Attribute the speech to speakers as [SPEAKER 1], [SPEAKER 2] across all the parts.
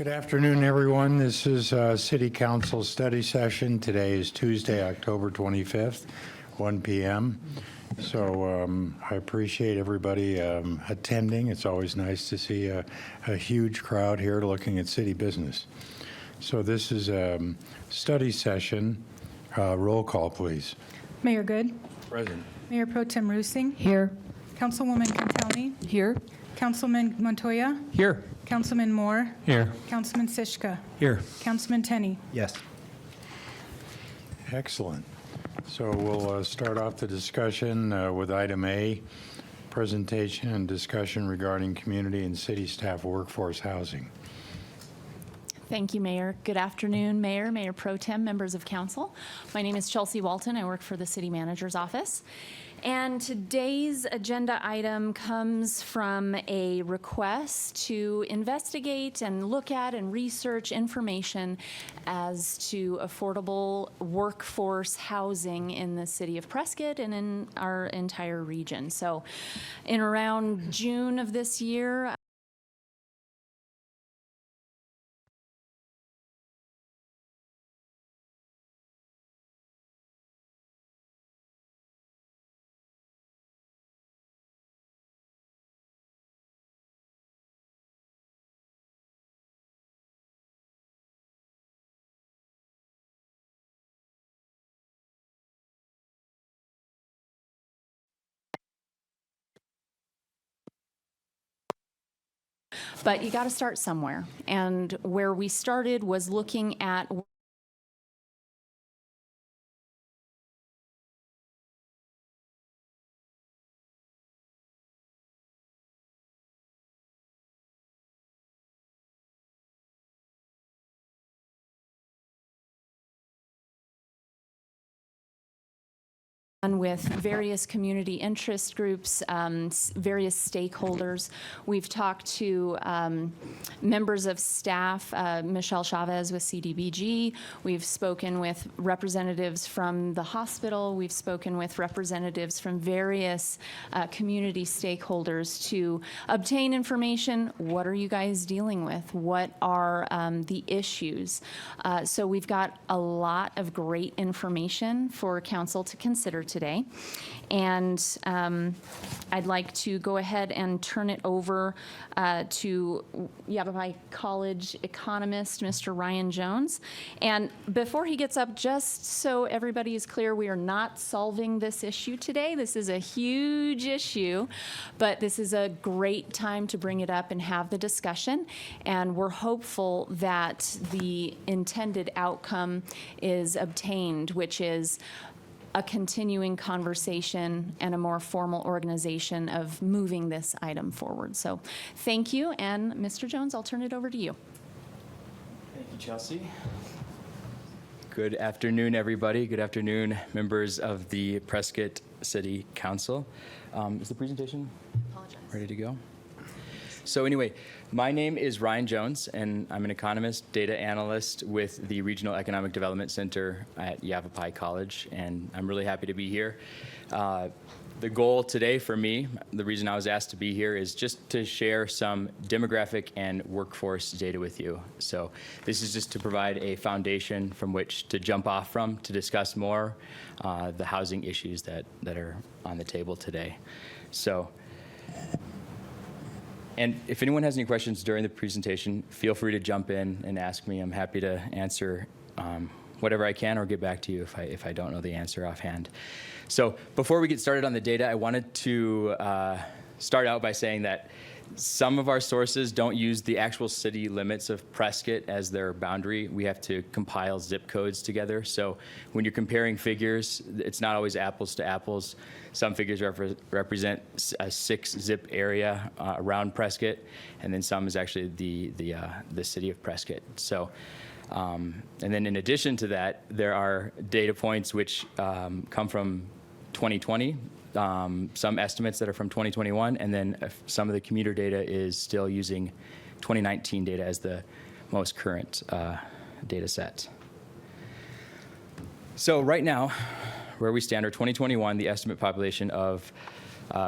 [SPEAKER 1] Good afternoon, everyone. This is City Council study session. Today is Tuesday, October 25th, 1 p.m. So I appreciate everybody attending. It's always nice to see a huge crowd here looking at city business. So this is a study session. Roll call, please.
[SPEAKER 2] Mayor Good.
[SPEAKER 1] Present.
[SPEAKER 2] Mayor Pro Tem Rusing.
[SPEAKER 3] Here.
[SPEAKER 2] Councilwoman Cantelmi.
[SPEAKER 3] Here.
[SPEAKER 2] Councilman Montoya.
[SPEAKER 3] Here.
[SPEAKER 2] Councilman Moore.
[SPEAKER 3] Here.
[SPEAKER 2] Councilman Sischka.
[SPEAKER 3] Here.
[SPEAKER 2] Councilman Tenney.
[SPEAKER 3] Yes.
[SPEAKER 1] Excellent. So we'll start off the discussion with item A, presentation and discussion regarding community and city staff workforce housing.
[SPEAKER 4] Thank you, Mayor. Good afternoon, Mayor, Mayor Pro Tem, members of council. My name is Chelsea Walton. I work for the City Manager's Office. And today's agenda item comes from a request to investigate and look at and research information as to affordable workforce housing in the city of Prescott and in our entire region. So in around June of this year, but you got to start somewhere. And where we started was looking at with various community interest groups, various stakeholders. We've talked to members of staff, Michelle Chavez with CDBG. We've spoken with representatives from the hospital. We've spoken with representatives from various community stakeholders to obtain information. What are you guys dealing with? What are the issues? So we've got a lot of great information for council to consider today. And I'd like to go ahead and turn it over to Yavapai College economist, Mr. Ryan Jones. And before he gets up, just so everybody is clear, we are not solving this issue today. This is a huge issue, but this is a great time to bring it up and have the discussion. And we're hopeful that the intended outcome is obtained, which is a continuing conversation and a more formal organization of moving this item forward. So thank you, and Mr. Jones, I'll turn it over to you.
[SPEAKER 5] Thank you, Chelsea. Good afternoon, everybody. Good afternoon, members of the Prescott City Council. Is the presentation ready to go? So anyway, my name is Ryan Jones, and I'm an economist, data analyst with the Regional Economic Development Center at Yavapai College, and I'm really happy to be here. The goal today for me, the reason I was asked to be here, is just to share some demographic and workforce data with you. So this is just to provide a foundation from which to jump off from to discuss more the housing issues that are on the table today. So. And if anyone has any questions during the presentation, feel free to jump in and ask me. I'm happy to answer whatever I can or get back to you if I don't know the answer offhand. So before we get started on the data, I wanted to start out by saying that some of our sources don't use the actual city limits of Prescott as their boundary. We have to compile zip codes together. So when you're comparing figures, it's not always apples to apples. Some figures represent a 6-zip area around Prescott, and then some is actually the city of Prescott. So, and then in addition to that, there are data points which come from 2020. Some estimates that are from 2021, and then some of the commuter data is still using 2019 data as the most current data set. So right now, where we stand, our 2021, the estimate population of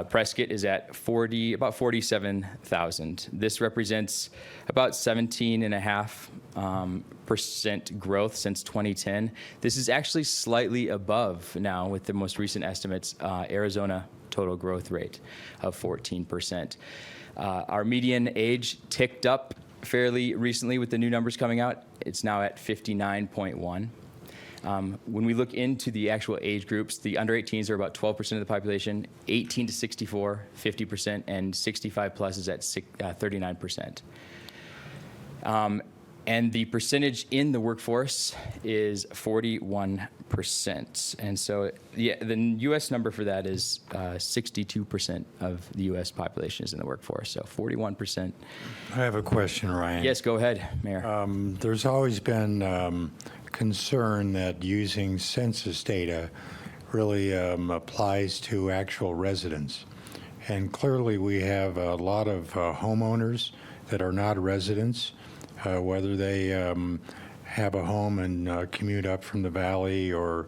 [SPEAKER 5] Prescott is at about 47,000. This represents about 17.5% growth since 2010. This is actually slightly above now with the most recent estimates, Arizona total growth rate of 14%. Our median age ticked up fairly recently with the new numbers coming out. It's now at 59.1. When we look into the actual age groups, the under 18s are about 12% of the population, 18 to 64, 50%, and 65 plus is at 39%. And the percentage in the workforce is 41%. And so the U.S. number for that is 62% of the U.S. population is in the workforce, so 41%.
[SPEAKER 1] I have a question, Ryan.
[SPEAKER 5] Yes, go ahead, Mayor.
[SPEAKER 1] There's always been concern that using census data really applies to actual residents. And clearly we have a lot of homeowners that are not residents, whether they have a home and commute up from the valley or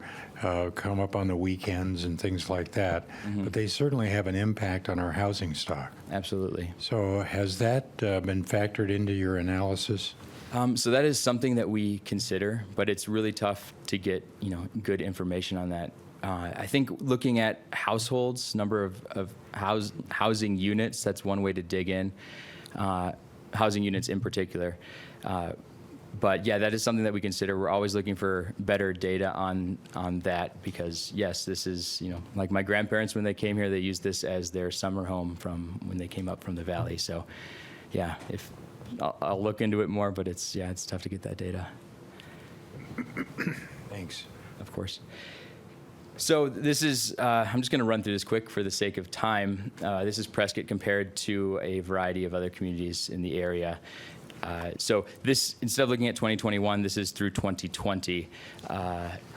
[SPEAKER 1] come up on the weekends and things like that. But they certainly have an impact on our housing stock.
[SPEAKER 5] Absolutely.
[SPEAKER 1] So has that been factored into your analysis?
[SPEAKER 5] So that is something that we consider, but it's really tough to get, good information on that. I think looking at households, number of housing units, that's one way to dig in. Housing units in particular. But yeah, that is something that we consider. We're always looking for better data on that because yes, this is, like my grandparents, when they came here, they used this as their summer home from when they came up from the valley. So yeah, I'll look into it more, but it's tough to get that data.
[SPEAKER 1] Thanks.
[SPEAKER 5] Of course. So this is, I'm just going to run through this quick for the sake of time. This is Prescott compared to a variety of other communities in the area. So this, instead of looking at 2021, this is through 2020.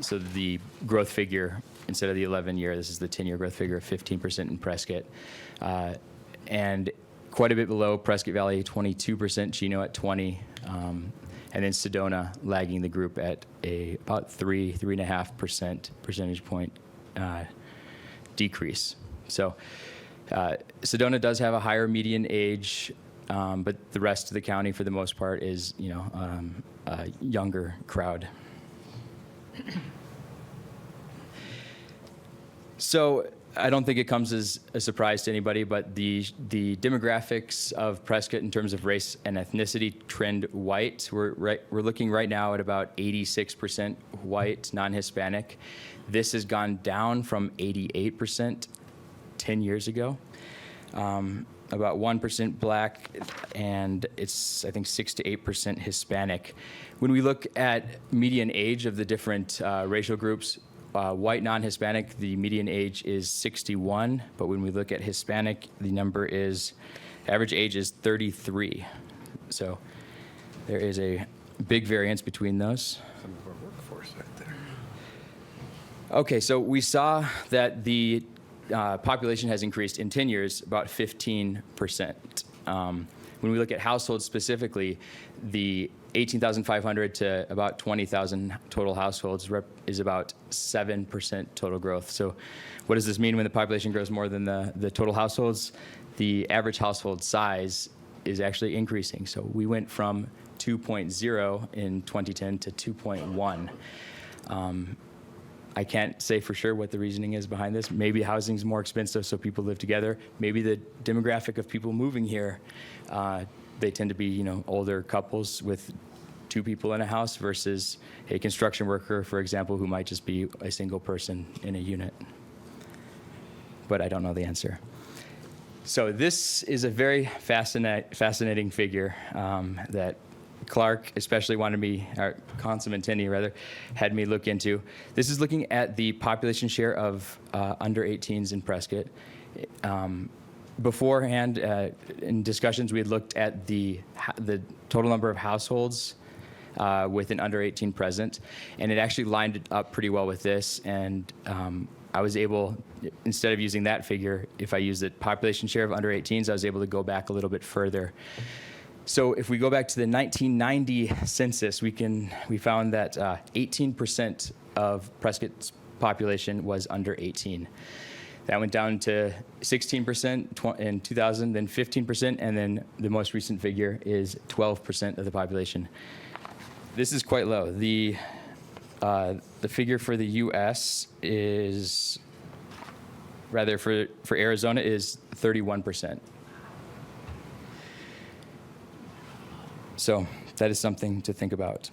[SPEAKER 5] So the growth figure, instead of the 11-year, this is the 10-year growth figure of 15% in Prescott. And quite a bit below Prescott Valley, 22%, Chino at 20%. And then Sedona lagging the group at about 3.5% percentage point decrease. So Sedona does have a higher median age, but the rest of the county, for the most part, is a younger crowd. So I don't think it comes as a surprise to anybody, but the demographics of Prescott in terms of race and ethnicity trend white. We're looking right now at about 86% white, non-Hispanic. This has gone down from 88% 10 years ago. About 1% black, and it's, I think, 6 to 8% Hispanic. When we look at median age of the different racial groups, white non-Hispanic, the median age is 61, but when we look at Hispanic, the average age is 33. So there is a big variance between those.
[SPEAKER 1] Some of our workforce right there.
[SPEAKER 5] Okay, so we saw that the population has increased in 10 years about 15%. When we look at households specifically, the 18,500 to about 20,000 total households is about 7% total growth. So what does this mean when the population grows more than the total households? The average household size is actually increasing. So we went from 2.0 in 2010 to 2.1. I can't say for sure what the reasoning is behind this. Maybe housing's more expensive, so people live together. Maybe the demographic of people moving here, they tend to be, older couples with 2 people in a house versus a construction worker, for example, who might just be a single person in a unit. But I don't know the answer. So this is a very fascinating figure that Clark especially wanted me, or Councilman Tenney rather, had me look into. This is looking at the population share of under 18s in Prescott. Beforehand, in discussions, we had looked at the total number of households with an under 18 present, and it actually lined it up pretty well with this. And I was able, instead of using that figure, if I use the population share of under 18s, I was able to go back a little bit further. So if we go back to the 1990 census, we found that 18% of Prescott's population was under 18. That went down to 16% in 2000, then 15%, and then the most recent figure is 12% of the population. This is quite low. The figure for the U.S. is, rather for Arizona, is 31%. So that is something to think about.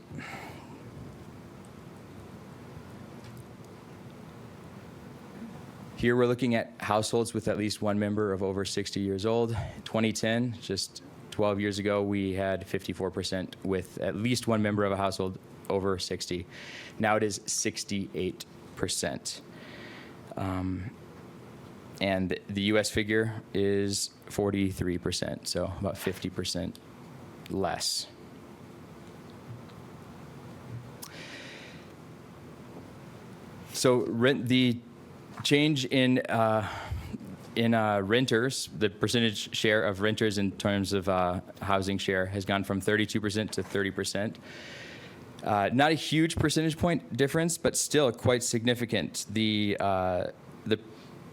[SPEAKER 5] Here we're looking at households with at least one member of over 60 years old. 2010, just 12 years ago, we had 54% with at least one member of a household over 60. Now it is 68%. And the US figure is 43%, so about 50% less. So the change in renters, the percentage share of renters in terms of housing share has gone from 32% to 30%. Not a huge percentage point difference, but still quite significant. The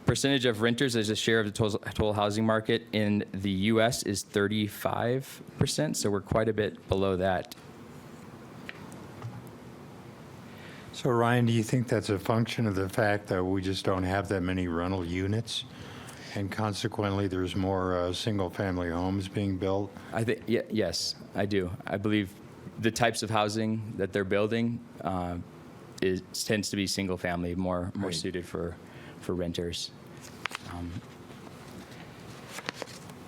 [SPEAKER 5] percentage of renters as a share of the total housing market in the U.S. is 35%, so we're quite a bit below that.
[SPEAKER 1] So Ryan, do you think that's a function of the fact that we just don't have that many rental units, and consequently there's more single-family homes being built?
[SPEAKER 5] I think yes, I do. I believe the types of housing that they're building tends to be single-family, more
[SPEAKER 1] Right.
[SPEAKER 5] suited for renters.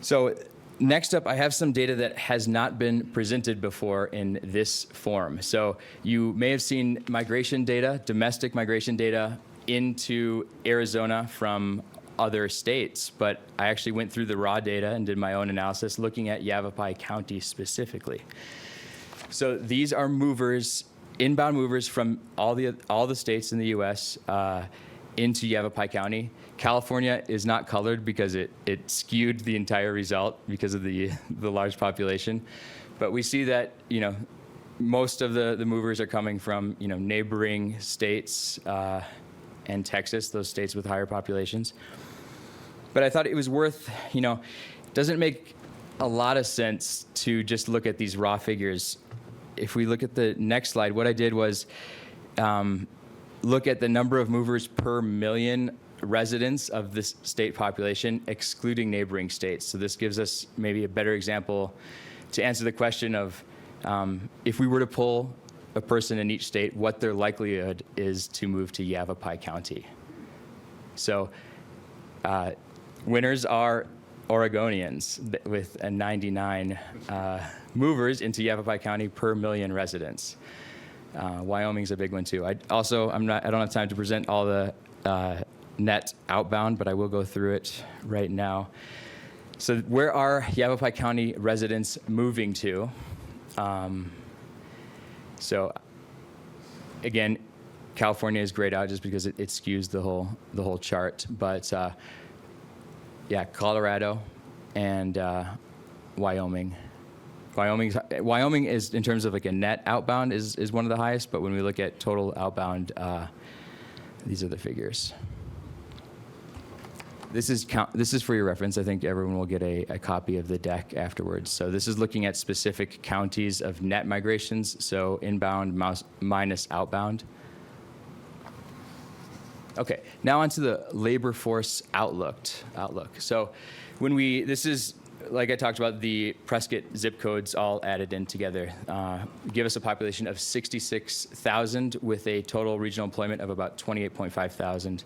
[SPEAKER 5] So next up, I have some data that has not been presented before in this form. So you may have seen migration data, domestic migration data into Arizona from other states, but I actually went through the raw data and did my own analysis looking at Yavapai County specifically. So these are movers, inbound movers from all the states in the U.S. Into Yavapai County. California is not colored because it skewed the entire result because of the large population. But we see that, most of the movers are coming from, neighboring states and Texas, those states with higher populations. But I thought it was worth, it doesn't make a lot of sense to just look at these raw figures. If we look at the next slide, what I did was look at the number of movers per million residents of this state population, excluding neighboring states. So this gives us maybe a better example to answer the question of if we were to pull a person in each state, what their likelihood is to move to Yavapai County. So winners are Oregonians with a 99 movers into Yavapai County per million residents. Wyoming's a big one too. I don't have time to present all the net outbound, but I will go through it right now. So where are Yavapai County residents moving to? So again, California is grayed out just because it skews the whole chart. But Colorado and Wyoming. Wyoming is, in terms of like a net outbound, is one of the highest, but when we look at total outbound, these are the figures. This is for your reference. I think everyone will get a copy of the deck afterwards. So this is looking at specific counties of net migrations, so inbound minus outbound. Okay, now onto the labor force outlook. So this is, like I talked about, the Prescott zip codes all added in together give us a population of 66,000 with a total regional employment of about 28.5 thousand.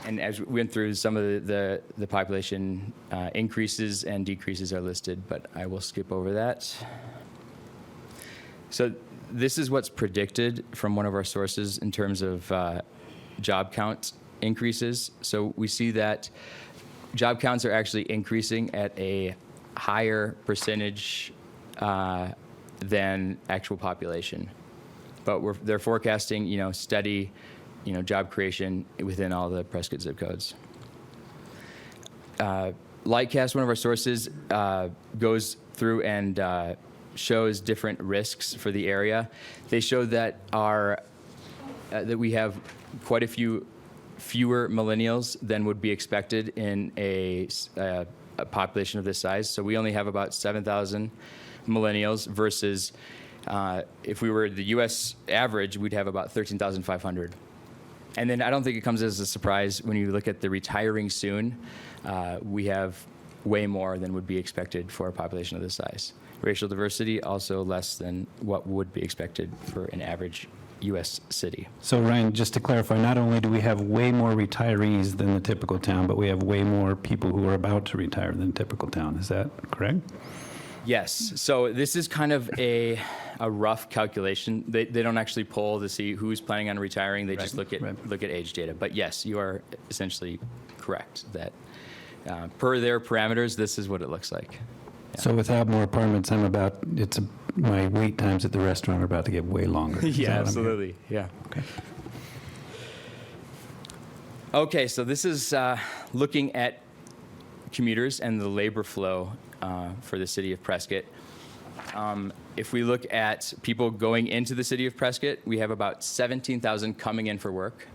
[SPEAKER 5] And as we went through, some of the population increases and decreases are listed, but I will skip over that. So this is what's predicted from one of our sources in terms of job count increases. So we see that job counts are actually increasing at a higher percentage than actual population. But they're forecasting, steady, job creation within all the Prescott zip codes. Lightcast, one of our sources, goes through and shows different risks for the area. They show that our that we have quite a few fewer millennials than would be expected in a population of this size. So we only have about 7,000 millennials versus if we were the U.S. average, we'd have about 13,500. And then I don't think it comes as a surprise when you look at the retiring soon. We have way more than would be expected for a population of this size. Racial diversity also less than what would be expected for an average U.S. city.
[SPEAKER 3] So Ryan, just to clarify, not only do we have way more retirees than the typical town, but we have way more people who are about to retire than the typical town. Is that correct?
[SPEAKER 5] Yes. So this is kind of a rough calculation. They don't actually poll to see who's planning on retiring. They just look at age data. But yes, you are essentially correct that per their parameters, this is what it looks like.
[SPEAKER 3] So without more apartments, my wait times at the restaurant are about to get way longer. Is that
[SPEAKER 5] Yeah,
[SPEAKER 3] what I'm
[SPEAKER 5] absolutely. Yeah.
[SPEAKER 3] Okay.
[SPEAKER 5] Okay, so this is looking at commuters and the labor flow for the city of Prescott. If we look at people going into the city of Prescott, we have about 17,000 coming in for work.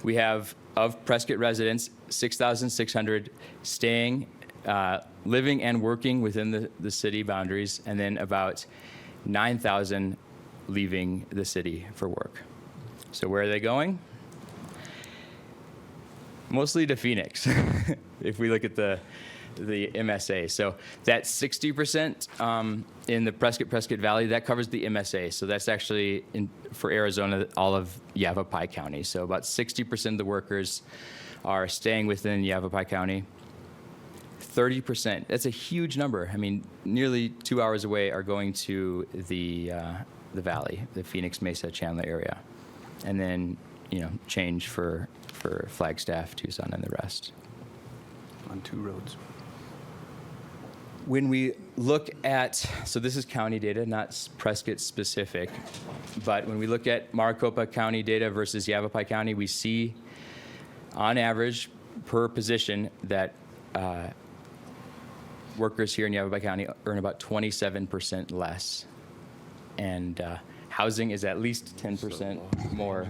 [SPEAKER 5] We have, of Prescott residents, 6,600 staying, living and working within the city boundaries, and then about 9,000 leaving the city for work. So where are they going? Mostly to Phoenix, if we look at the MSA. So that 60% in the Prescott Valley, that covers the MSA. So that's actually, for Arizona, all of Yavapai County. So about 60% of the workers are staying within Yavapai County. 30%, that's a huge number. I mean, nearly 2 hours away are going to the valley, the Phoenix, Mesa, Chandler area. And then, change for Flagstaff, Tucson, and the rest.
[SPEAKER 3] On 2 roads.
[SPEAKER 5] When we look at, so this is county data, not Prescott specific, but when we look at Maricopa County data versus Yavapai County, we see on average per position that workers here in Yavapai County earn about 27% less. And housing is at least 10% more.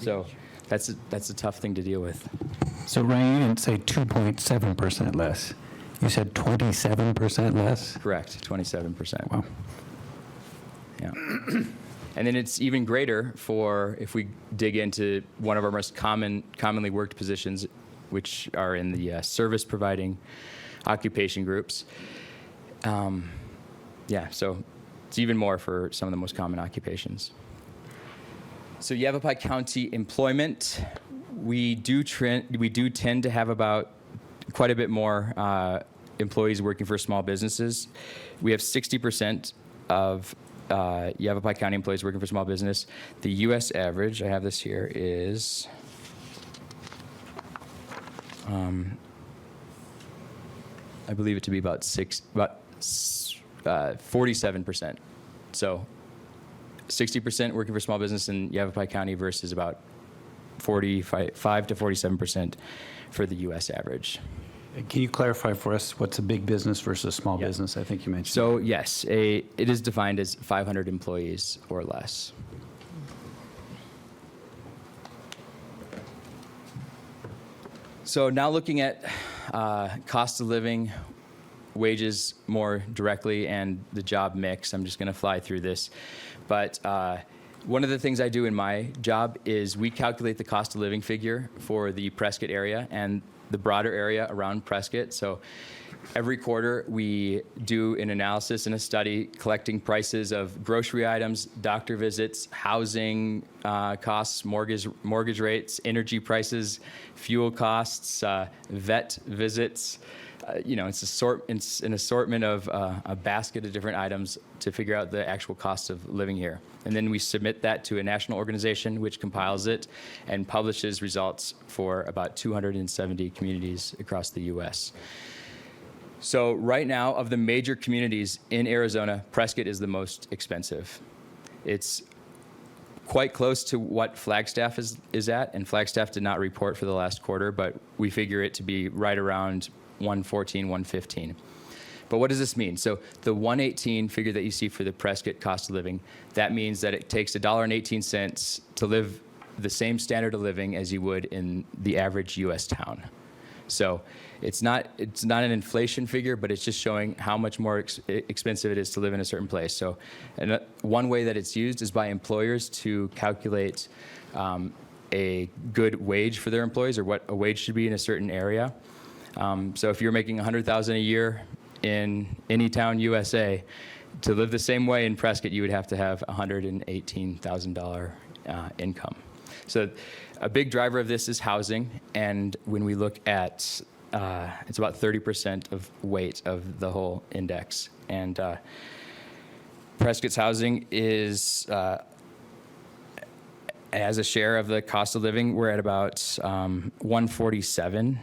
[SPEAKER 5] So that's a tough thing to deal with.
[SPEAKER 3] So Ryan, you didn't say 2.7% less. You said 27% less?
[SPEAKER 5] Correct, 27%.
[SPEAKER 3] Wow.
[SPEAKER 5] Yeah. And then it's even greater for if we dig into one of our most commonly worked positions, which are in the service providing occupation groups. So it's even more for some of the most common occupations. So Yavapai County employment, we do tend to have about quite a bit more employees working for small businesses. We have 60% of Yavapai County employees working for small business. The U.S. average, I have this here, is I believe it to be about 47%. So 60% working for small business in Yavapai County versus about 45 to 47% for the U.S. average.
[SPEAKER 3] Can you clarify for us what's a big business versus small
[SPEAKER 5] Yeah.
[SPEAKER 3] business? I think you mentioned.
[SPEAKER 5] So yes, it is defined as 500 employees or less. So now looking at cost of living, wages more directly, and the job mix, I'm just going to fly through this. But one of the things I do in my job is we calculate the cost of living figure for the Prescott area and the broader area around Prescott. So every quarter we do an analysis and a study collecting prices of grocery items, doctor visits, housing costs, mortgage rates, energy prices, fuel costs, vet visits. It's an assortment of a basket of different items to figure out the actual cost of living here. And then we submit that to a national organization which compiles it and publishes results for about 270 communities across the U.S. So right now, of the major communities in Arizona, Prescott is the most expensive. It's quite close to what Flagstaff is at, and Flagstaff did not report for the last quarter, but we figure it to be right around 114, 115. But what does this mean? So the 118 figure that you see for the Prescott cost of living, that means that it takes $1.18 to live the same standard of living as you would in the average U.S. town. So it's not an inflation figure, but it's just showing how much more expensive it is to live in a certain place. So one way that it's used is by employers to calculate a good wage for their employees, or what a wage should be in a certain area. So if you're making $100,000 a year in any town, USA, to live the same way in Prescott, you would have to have $118,000 income. So a big driver of this is housing, and when we look at, it's about 30% of weight of the whole index. And Prescott's housing is, as a share of the cost of living, we're at about 147.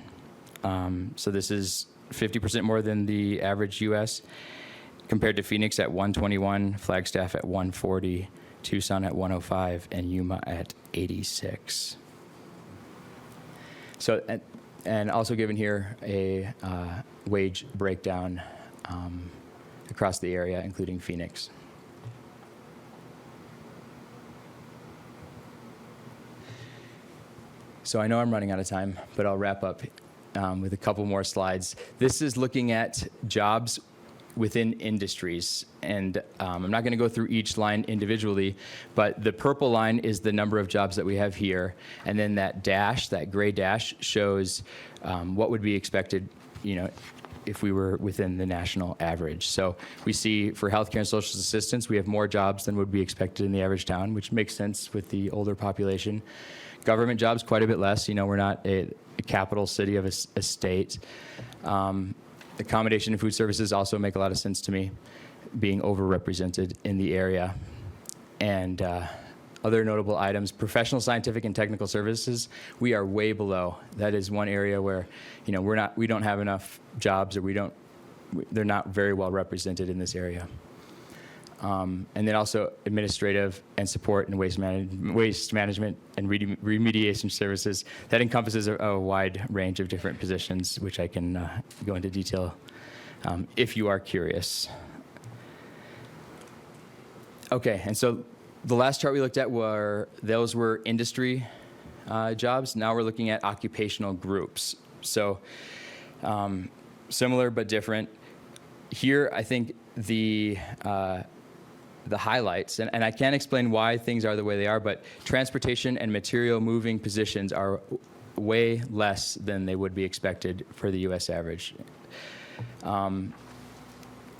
[SPEAKER 5] So this is 50% more than the average U.S., compared to Phoenix at 121, Flagstaff at 140, Tucson at 105, and Yuma at 86. So, and also given here a wage breakdown across the area, including Phoenix. So I know I'm running out of time, but I'll wrap up with a couple more slides. This is looking at jobs within industries, and I'm not going to go through each line individually, but the purple line is the number of jobs that we have here, and then that dash, that gray dash, shows what would be expected, if we were within the national average. So we see for healthcare and social assistance, we have more jobs than would be expected in the average town, which makes sense with the older population. Government jobs, quite a bit less. We're not a capital city of a state. Accommodation and food services also make a lot of sense to me, being overrepresented in the area. And other notable items, professional, scientific, and technical services, we are way below. That is one area where, we don't have enough jobs, or they're not very well represented in this area. And then also administrative and support and waste management and remediation services. That encompasses a wide range of different positions, which I can go into detail if you are curious. Okay, and so the last chart we looked at were industry jobs. Now we're looking at occupational groups. So similar but different. Here, I think the highlights, and I can't explain why things are the way they are, but transportation and material moving positions are way less than they would be expected for the U.S. average. And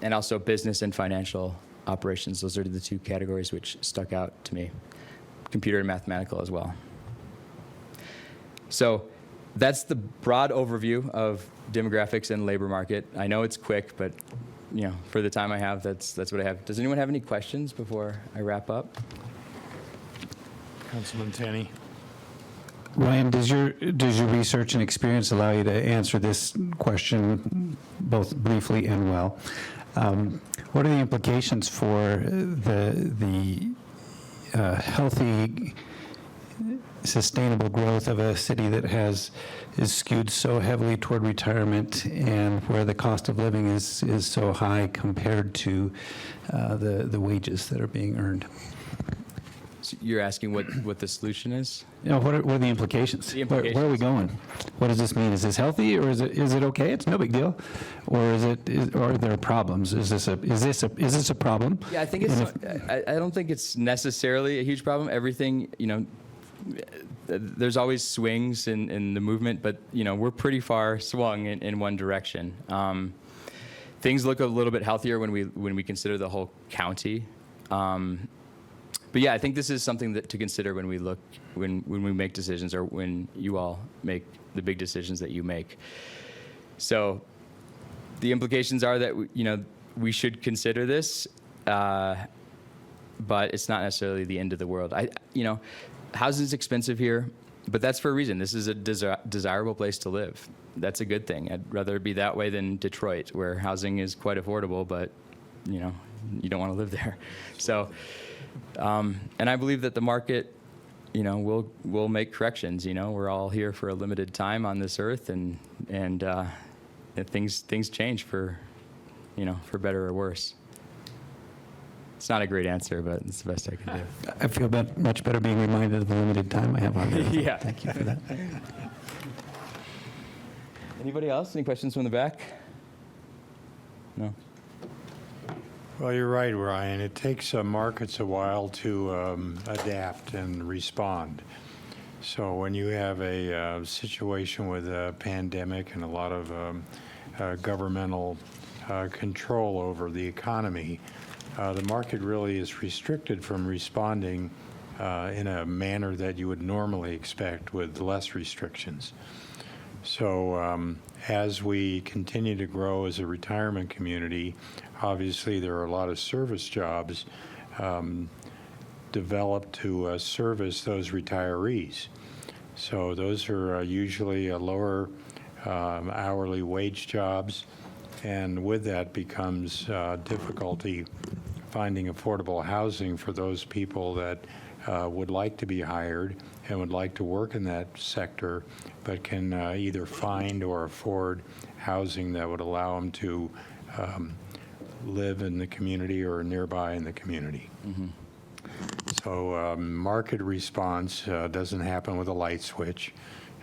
[SPEAKER 5] also business and financial operations. Those are the two categories which stuck out to me. Computer and mathematical as well. So that's the broad overview of demographics and labor market. I know it's quick, but for the time I have, that's what I have. Does anyone have any questions before I wrap up?
[SPEAKER 1] Councilman Tenney.
[SPEAKER 3] Ryan, does your research and experience allow you to answer this question both briefly and well? What are the implications for the healthy, sustainable growth of a city that is skewed so heavily toward retirement, and where the cost of living is so high compared to the wages that are being earned?
[SPEAKER 5] So you're asking what the solution is?
[SPEAKER 3] What are the implications?
[SPEAKER 5] The implications.
[SPEAKER 3] Where are we going? What does this mean? Is this healthy, or is it okay? It's no big deal, or or are there problems? Is this a problem?
[SPEAKER 5] Yeah, I think I don't think it's necessarily a huge problem. Everything, there's always swings in the movement, but we're pretty far swung in one direction. Things look a little bit healthier when we consider the whole county. But yeah, I think this is something to consider when we make decisions, or when you all make the big decisions that you make. So the implications are that we should consider this, but it's not necessarily the end of the world. Housing is expensive here, but that's for a reason. This is a desirable place to live. That's a good thing. I'd rather it be that way than Detroit, where housing is quite affordable, but you don't want to live there. So. And I believe that the market, will make corrections. We're all here for a limited time on this earth, and things change for better or worse. It's not a great answer, but it's the best I can do.
[SPEAKER 3] I feel much better being reminded of the limited time I have on there.
[SPEAKER 5] Yeah.
[SPEAKER 3] Thank you for that.
[SPEAKER 5] Anybody else? Any questions from the back? No?
[SPEAKER 1] Well, you're right, Ryan. It takes markets a while to adapt and respond. So when you have a situation with a pandemic and a lot of governmental control over the economy, the market really is restricted from responding in a manner that you would normally expect with less restrictions. So as we continue to grow as a retirement community, obviously there are a lot of service jobs developed to service those retirees. So those are usually lower hourly wage jobs, and with that becomes difficulty finding affordable housing for those people that would like to be hired and would like to work in that sector, but can either find or afford housing that would allow them to live in the community or nearby in the community. So market response doesn't happen with a light switch.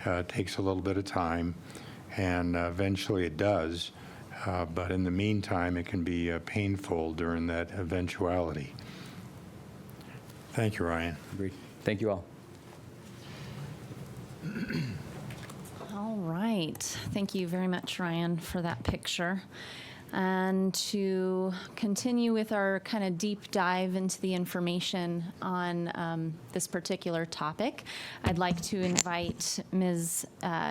[SPEAKER 1] It takes a little bit of time, and eventually it does. But in the meantime, it can be painful during that eventuality. Thank you, Ryan.
[SPEAKER 5] Agreed. Thank you all.
[SPEAKER 4] All right. Thank you very much, Ryan, for that picture. And to continue with our kind of deep dive into the information on this particular topic, I'd like to invite Ms.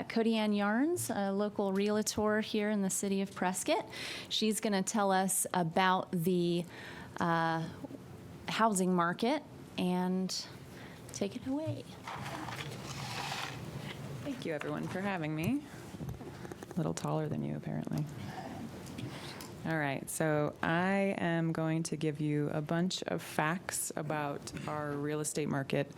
[SPEAKER 4] Cody Ann Yarns, a local realtor here in the city of Prescott. She's going to tell us about the housing market, and take it away.
[SPEAKER 6] Thank you, everyone, for having me. A little taller than you, apparently. All right, so I am going to give you a bunch of facts about our real estate market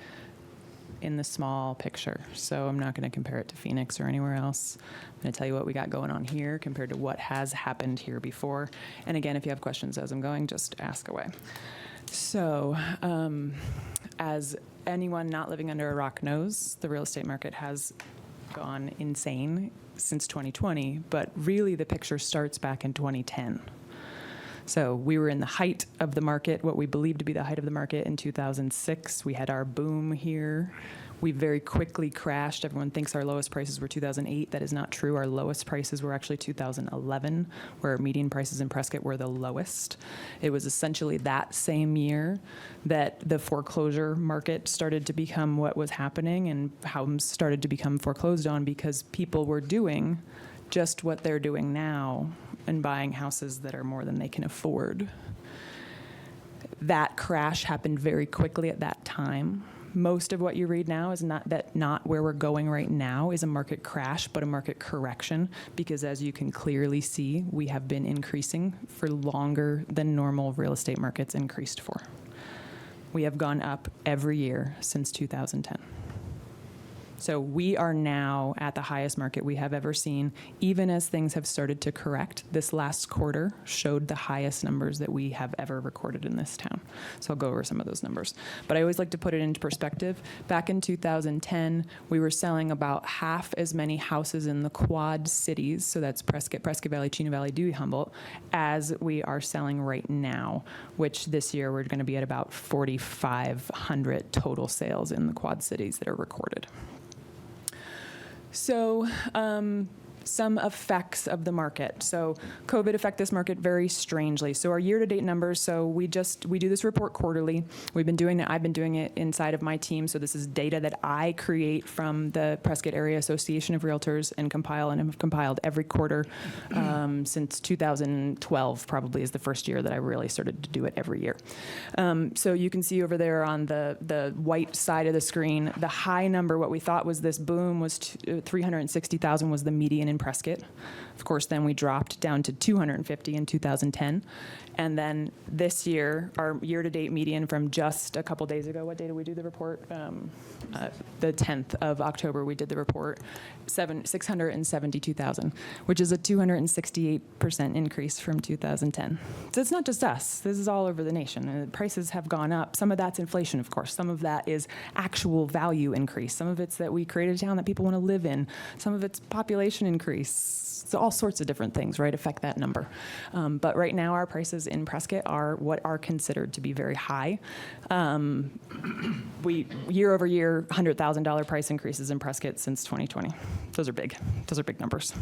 [SPEAKER 6] in the small picture. So I'm not going to compare it to Phoenix or anywhere else. I'm going to tell you what we got going on here compared to what has happened here before. And again, if you have questions as I'm going, just ask away. So as anyone not living under a rock knows, the real estate market has gone insane since 2020, but really the picture starts back in 2010. So we were in the height of the market, what we believe to be the height of the market in 2006. We had our boom here. We very quickly crashed. Everyone thinks our lowest prices were 2008. That is not true. Our lowest prices were actually 2011, where median prices in Prescott were the lowest. It was essentially that same year that the foreclosure market started to become what was happening, and homes started to become foreclosed on because people were doing just what they're doing now and buying houses that are more than they can afford. That crash happened very quickly at that time. Most of what you read now is not where we're going right now is a market crash, but a market correction, because as you can clearly see, we have been increasing for longer than normal real estate markets increased for. We have gone up every year since 2010. So we are now at the highest market we have ever seen, even as things have started to correct. This last quarter showed the highest numbers that we have ever recorded in this town. So I'll go over some of those numbers. But I always like to put it into perspective. Back in 2010, we were selling about half as many houses in the Quad Cities, so that's Prescott, Prescott Valley, Chino Valley, Dewey, Humboldt, as we are selling right now, which this year we're going to be at about 4,500 total sales in the Quad Cities that are recorded. So some effects of the market. So COVID affect this market very strangely. So our year-to-date numbers, so we do this report quarterly. I've been doing it inside of my team. So this is data that I create from the Prescott Area Association of Realtors and have compiled every quarter since 2012 probably is the first year that I really started to do it every year. So you can see over there on the white side of the screen, the high number, what we thought was this boom was 360,000 was the median in in Prescott. Of course, then we dropped down to 250 in 2010. And then this year, our year-to-date median from just a couple days ago, what day did we do the report? The 10th of October, we did the report, 672,000, which is a 268% increase from 2010. So it's not just us. This is all over the nation. And the prices have gone up. Some of that's inflation, of course. Some of that is actual value increase. Some of it's that we created a town that people want to live in. Some of it's population increase. So all sorts of different things, right, affect that number. But right now, our prices in Prescott are what are considered to be very high. We year over year, $100,000 price increases in Prescott since 2020. Those are big. Those are big numbers.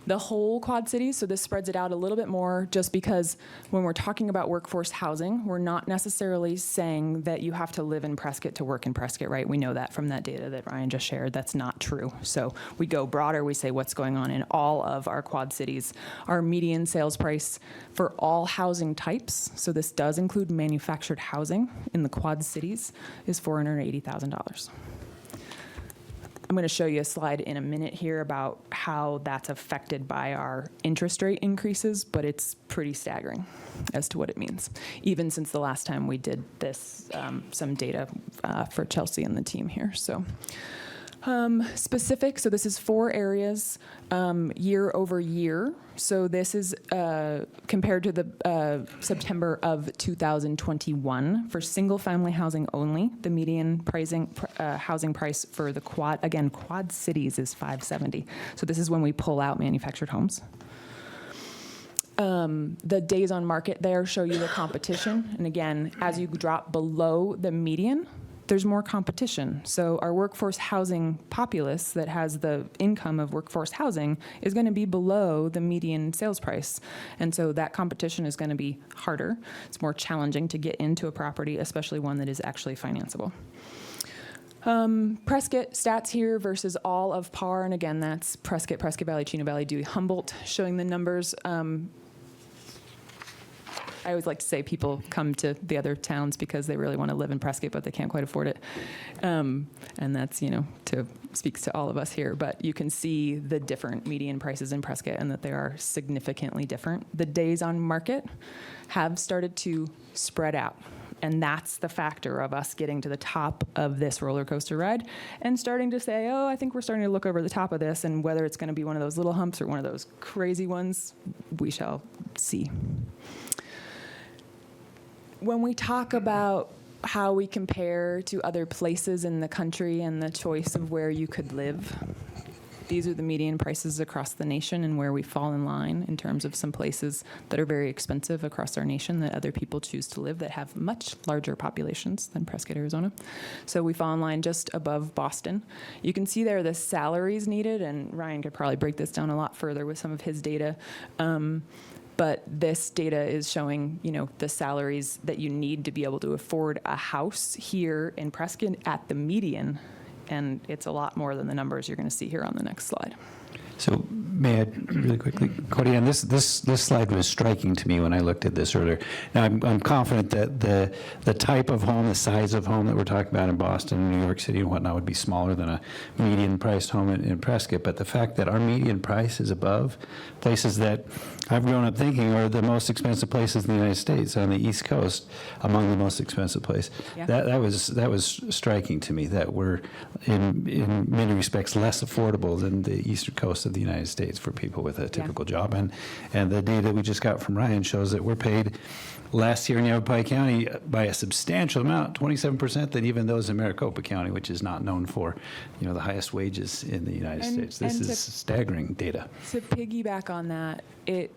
[SPEAKER 6] The whole Quad Cities, so this spreads it out a little bit more just because when we're talking about workforce housing, we're not necessarily saying that you have to live in Prescott to work in Prescott, right? We know that from that data that Ryan just shared. That's not true. So we go broader. We say what's going on in all of our Quad Cities. Our median sales price for all housing types, so this does include manufactured housing in the Quad Cities, is $480,000. I'm going to show you a slide in a minute here about how that's affected by our interest rate increases, but it's pretty staggering as to what it means, even since the last time we did this, some data for Chelsea and the team here. So specific, so this is 4 areas year over year. So this is compared to the September of 2021 for single-family housing only. The median housing price for the Quad Cities is $570. So this is when we pull out manufactured homes. The days on market there show you the competition. And again, as you drop below the median, there's more competition. So our workforce housing populace that has the income of workforce housing is going to be below the median sales price. And so that competition is going to be harder. It's more challenging to get into a property, especially one that is actually financeable. Prescott stats here versus all of PAR. And again, that's Prescott, Prescott Valley, Chino Valley, Dewey, Humboldt, showing the numbers. I always like to say people come to the other towns because they really want to live in Prescott, but they can't quite afford it. And that's, speaks to all of us here. But you can see the different median prices in Prescott and that they are significantly different. The days on market have started to spread out. And that's the factor of us getting to the top of this roller coaster ride and starting to say, oh, I think we're starting to look over the top of this. And whether it's going to be one of those little humps or one of those crazy ones, we shall see. When we talk about how we compare to other places in the country and the choice of where you could live, these are the median prices across the nation and where we fall in line in terms of some places that are very expensive across our nation that other people choose to live that have much larger populations than Prescott, Arizona. So we fall in line just above Boston. You can see there the salaries needed, and Ryan could probably break this down a lot further with some of his data. But this data is showing, the salaries that you need to be able to afford a house here in Prescott at the median. And it's a lot more than the numbers you're going to see here on the next slide.
[SPEAKER 3] So may I really quickly, Cody, and this slide was striking to me when I looked at this earlier. Now, I'm confident that the type of home, the size of home that we're talking about in Boston, New York City, and whatnot would be smaller than a median-priced home in Prescott. But the fact that our median price is above places that I've grown up thinking are the most expensive places in the United States, on the East Coast, among the most expensive places.
[SPEAKER 6] Yeah.
[SPEAKER 3] That was striking to me, that we're in many respects less affordable than the eastern coast of the United States for people with a typical job. And the data we just got from Ryan shows that we're paid last year in Yavapai County by a substantial amount, 27%, than even those in Maricopa County, which is not known for, the highest wages in the United States. This is staggering data.
[SPEAKER 6] To piggyback on that, it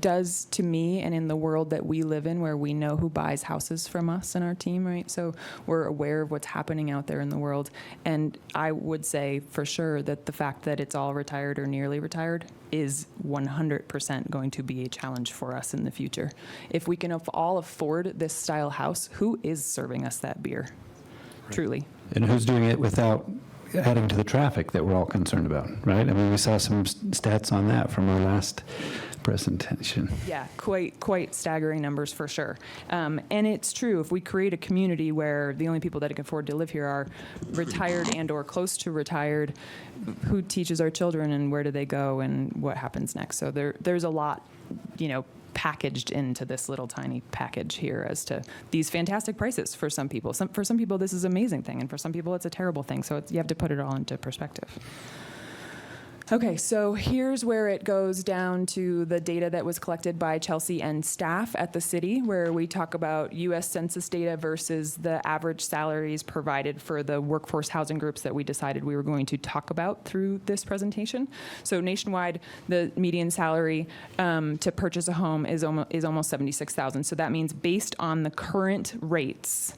[SPEAKER 6] does to me, and in the world that we live in where we know who buys houses from us and our team, right? So we're aware of what's happening out there in the world. And I would say for sure that the fact that it's all retired or nearly retired is 100% going to be a challenge for us in the future. If we can all afford this style house, who is serving us that beer? Right. Truly.
[SPEAKER 3] And who's doing it without adding to the traffic that we're all concerned about, right? I mean, we saw some stats on that from our last presentation.
[SPEAKER 6] Yeah, quite staggering numbers for sure. And it's true, if we create a community where the only people that can afford to live here are retired and or close to retired, who teaches our children and where do they go and what happens next? So there's a lot, packaged into this little tiny package here as to these fantastic prices for some people. For some people, this is an amazing thing, and for some people, it's a terrible thing. So you have to put it all into perspective. Okay, so here's where it goes down to the data that was collected by Chelsea and staff at the city, where we talk about U.S. Census data versus the average salaries provided for the workforce housing groups that we decided we were going to talk about through this presentation. So nationwide, the median salary to purchase a home is almost $76,000. So that means based on the current rates,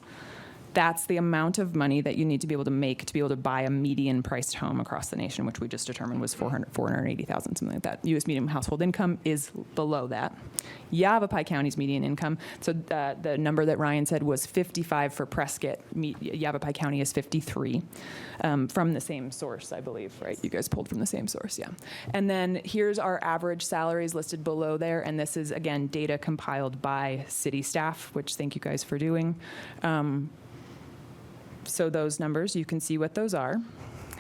[SPEAKER 6] that's the amount of money that you need to be able to make to be able to buy a median priced home across the nation, which we just determined was $480,000, something like that. U.S. median household income is below that. Yavapai County's median income, so the number that Ryan said was 55 for Prescott. Yavapai County is 53 from the same source, I believe, right? You guys pulled from the same source, yeah. And then here's our average salaries listed below there, and this is, again, data compiled by city staff, which thank you guys for doing. So those numbers, you can see what those are.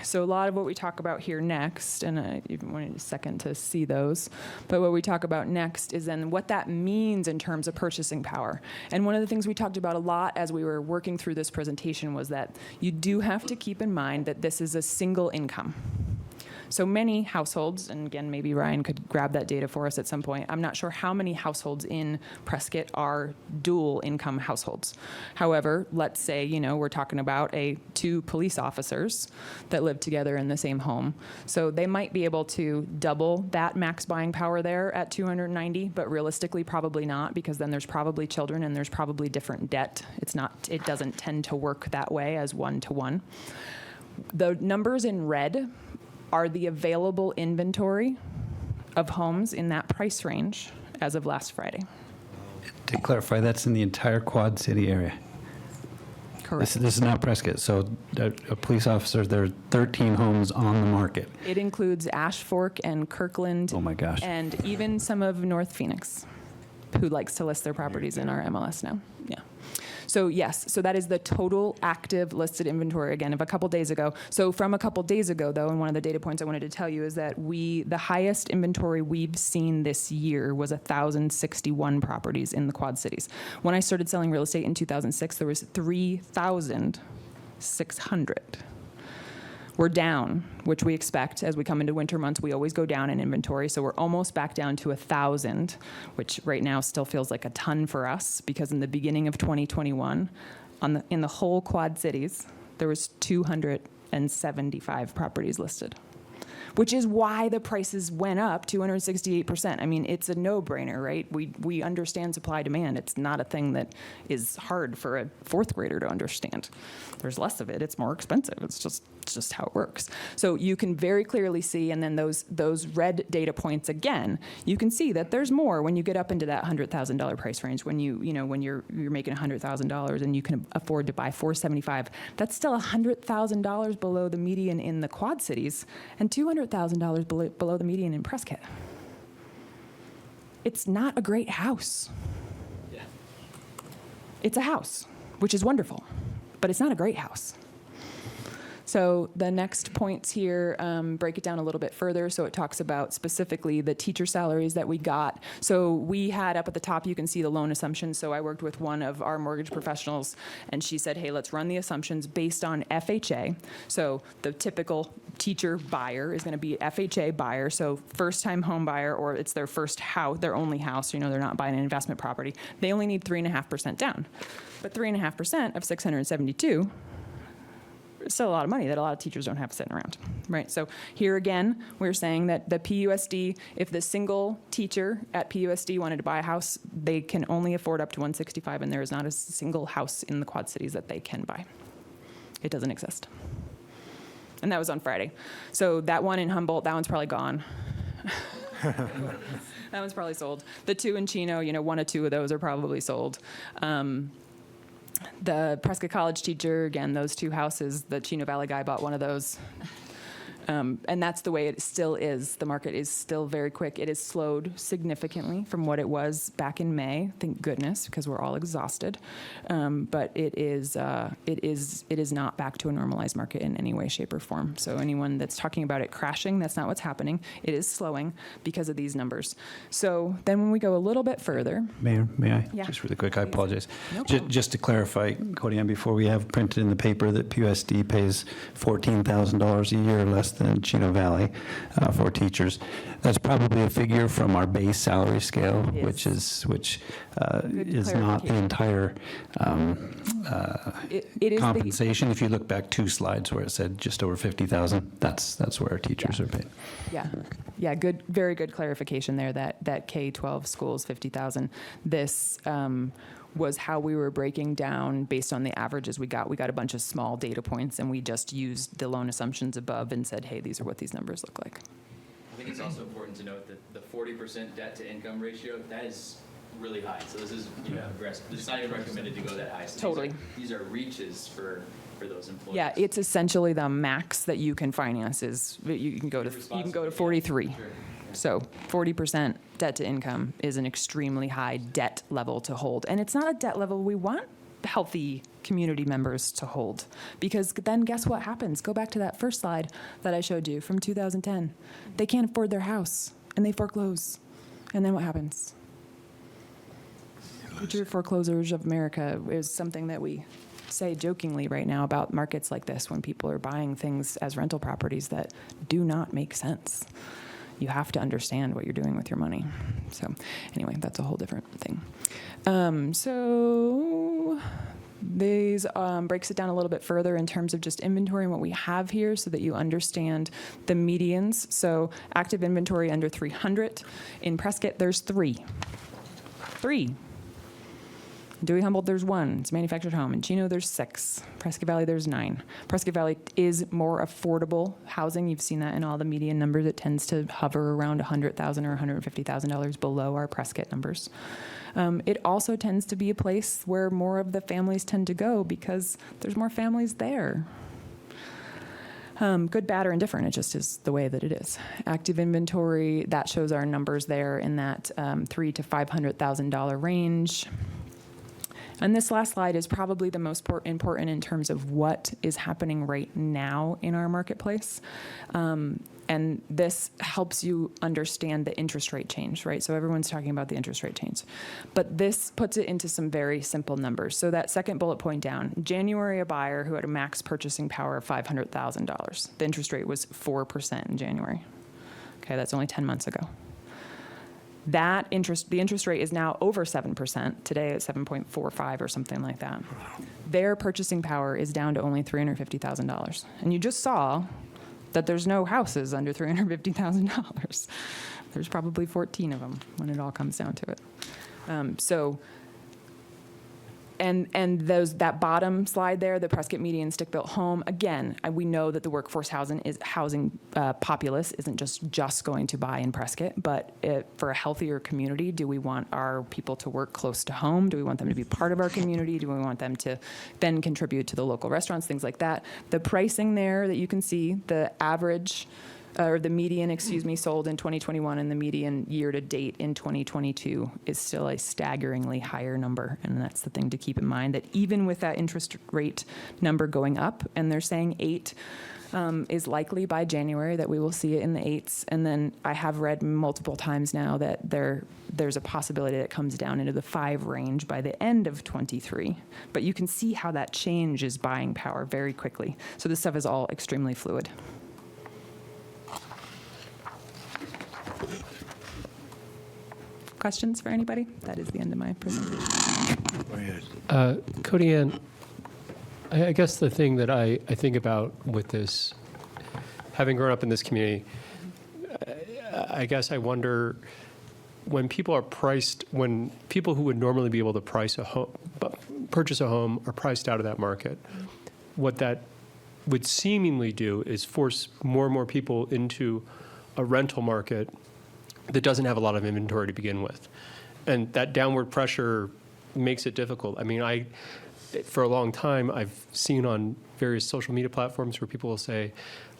[SPEAKER 6] So a lot of what we talk about here next, and I even wanted a second to see those, but what we talk about next is then what that means in terms of purchasing power. And one of the things we talked about a lot as we were working through this presentation was that you do have to keep in mind that this is a single income. So many households, and again, maybe Ryan could grab that data for us at some point. I'm not sure how many households in Prescott are dual income households. However, let's say, we're talking about two police officers that live together in the same home. So they might be able to double that max buying power there at $290, but realistically probably not, because then there's probably children and there's probably different debt. It doesn't tend to work that way as one-to-one. The numbers in red are the available inventory of homes in that price range as of last Friday.
[SPEAKER 3] To clarify, that's in the entire Quad City area.
[SPEAKER 6] Correct.
[SPEAKER 3] This is not Prescott. So a police officer, there are 13 homes on the market.
[SPEAKER 6] It includes Ash Fork and Kirkland.
[SPEAKER 3] Oh my gosh.
[SPEAKER 6] And even some of North Phoenix, who likes to list their properties in our MLS now. Yeah. So yes, so that is the total active listed inventory, again, of a couple days ago. So from a couple days ago, though, and one of the data points I wanted to tell you is that the highest inventory we've seen this year was 1,061 properties in the Quad Cities. When I started selling real estate in 2006, there was 3,600. We're down, which we expect as we come into winter months. We always go down in inventory, so we're almost back down to 1,000, which right now still feels like a ton for us, because in the beginning of 2021, in the whole Quad Cities, there was 275 properties listed, which is why the prices went up 268%. I mean, it's a no-brainer, right? We understand supply demand. It's not a thing that is hard for a fourth grader to understand. There's less of it. It's more expensive. It's just how it works. So you can very clearly see, and then those red data points again, you can see that there's more when you get up into that $100,000 price range. When when you're making $100,000 and you can afford to buy $475, that's still $100,000 below the median in the Quad Cities and $200,000 below the median in Prescott. It's not a great house. Yeah. It's a house, which is wonderful, but it's not a great house. So the next points here break it down a little bit further. So it talks about specifically the teacher salaries that we got. So we had up at the top, you can see the loan assumptions. So I worked with one of our mortgage professionals, and she said, hey, let's run the assumptions based on FHA. So the typical teacher buyer is going to be FHA buyer, so first-time home buyer, or it's their first house, their only house, they're not buying an investment property. They only need 3.5% down. But 3.5% of 672 is still a lot of money that a lot of teachers don't have sitting around, right? So here again, we're saying that the PUSD, if the single teacher at PUSD wanted to buy a house, they can only afford up to $165, and there is not a single house in the Quad Cities that they can buy. It doesn't exist. And that was on Friday. So that one in Humboldt, that one's probably gone. That one's probably sold. The two in Chino, one or two of those are probably sold. The Prescott College teacher, again, those two houses, the Chino Valley guy bought one of those. And that's the way it still is. The market is still very quick. It has slowed significantly from what it was back in May, thank goodness, because we're all exhausted. But it is not back to a normalized market in any way, shape, or form. So anyone that's talking about it crashing, that's not what's happening. It is slowing because of these numbers. So then when we go a little bit further,
[SPEAKER 3] Mayor, may I?
[SPEAKER 6] Yeah.
[SPEAKER 3] Just really quick, I apologize.
[SPEAKER 6] No problem.
[SPEAKER 3] Just to clarify, Cody, and before we have printed in the paper that PUSD pays $14,000 a year less than Chino Valley for teachers. That's probably a figure from our base salary scale,
[SPEAKER 6] It
[SPEAKER 3] which is
[SPEAKER 6] Good
[SPEAKER 3] not the
[SPEAKER 6] clarification.
[SPEAKER 3] entire
[SPEAKER 6] it is the,
[SPEAKER 3] compensation. If you look back 2 slides where it said just over 50,000, that's where our teachers are paid.
[SPEAKER 6] yeah, good, very good clarification there. That K-12 schools 50,000. This was how we were breaking down based on the averages we got. We got a bunch of small data points, and we just used the loan assumptions above and said, hey, these are what these numbers look like.
[SPEAKER 5] I think it's also important to note that the 40% debt to income ratio, that is really high. So this is, aggressive. It's not even recommended to go that high. So
[SPEAKER 6] Totally.
[SPEAKER 5] These are reaches for those employees.
[SPEAKER 6] Yeah, it's essentially the max that you can finance is you can go to 43.
[SPEAKER 5] Sure.
[SPEAKER 6] So 40% debt to income is an extremely high debt level to hold. And it's not a debt level we want healthy community members to hold. Because then guess what happens? Go back to that first slide that I showed you from 2010. They can't afford their house and they foreclose. And then what happens? Future foreclosures of America is something that we say jokingly right now about markets like this when people are buying things as rental properties that do not make sense. You have to understand what you're doing with your money. So anyway, that's a whole different thing. So these breaks it down a little bit further in terms of just inventory and what we have here so that you understand the medians. So active inventory under 300. In Prescott, there's 3. 3. Dewey Humboldt, there's 1. It's a manufactured home. In Chino, there's 6. Prescott Valley, there's 9. Prescott Valley is more affordable housing. You've seen that in all the median numbers. It tends to hover around $100,000 or $150,000 below our Prescott numbers. It also tends to be a place where more of the families tend to go because there's more families there. Good, bad, or indifferent. It just is the way that it is. Active inventory, that shows our numbers there in that $300,000 to $500,000 range. And this last slide is probably the most important in terms of what is happening right now in our marketplace. And this helps you understand the interest rate change, right? So everyone's talking about the interest rate change. But this puts it into some very simple numbers. So that second bullet point down, January, a buyer who had a max purchasing power of $500,000. The interest rate was 4% in January. Okay, that's only 10 months ago. The interest rate is now over 7%. Today it's 7.45 or something like that. Their purchasing power is down to only $350,000. And you just saw that there's no houses under $350,000. There's probably 14 of them when it all comes down to it. And that bottom slide there, the Prescott median stick-built home, again, we know that the workforce housing populace isn't just going to buy in Prescott, but for a healthier community, do we want our people to work close to home? Do we want them to be part of our community? Do we want them to then contribute to the local restaurants, things like that? The pricing there that you can see, the average or the median, sold in 2021 and the median year to date in 2022 is still a staggeringly higher number. And that's the thing to keep in mind, that even with that interest rate number going up, and they're saying 8 is likely by January that we will see it in the 8s. And then I have read multiple times now that there's a possibility that it comes down into the 5 range by the end of 23. But you can see how that changes buying power very quickly. So this stuff is all extremely fluid. Questions for anybody? That is the end of my presentation.
[SPEAKER 1] Go ahead.
[SPEAKER 7] Cody Ann, I guess the thing that I think about with this, having grown up in this community, I guess I wonder when people who would normally be able to purchase a home are priced out of that market, what that would seemingly do is force more and more people into a rental market that doesn't have a lot of inventory to begin with. And that downward pressure makes it difficult. I mean, for a long time, I've seen on various social media platforms where people will say,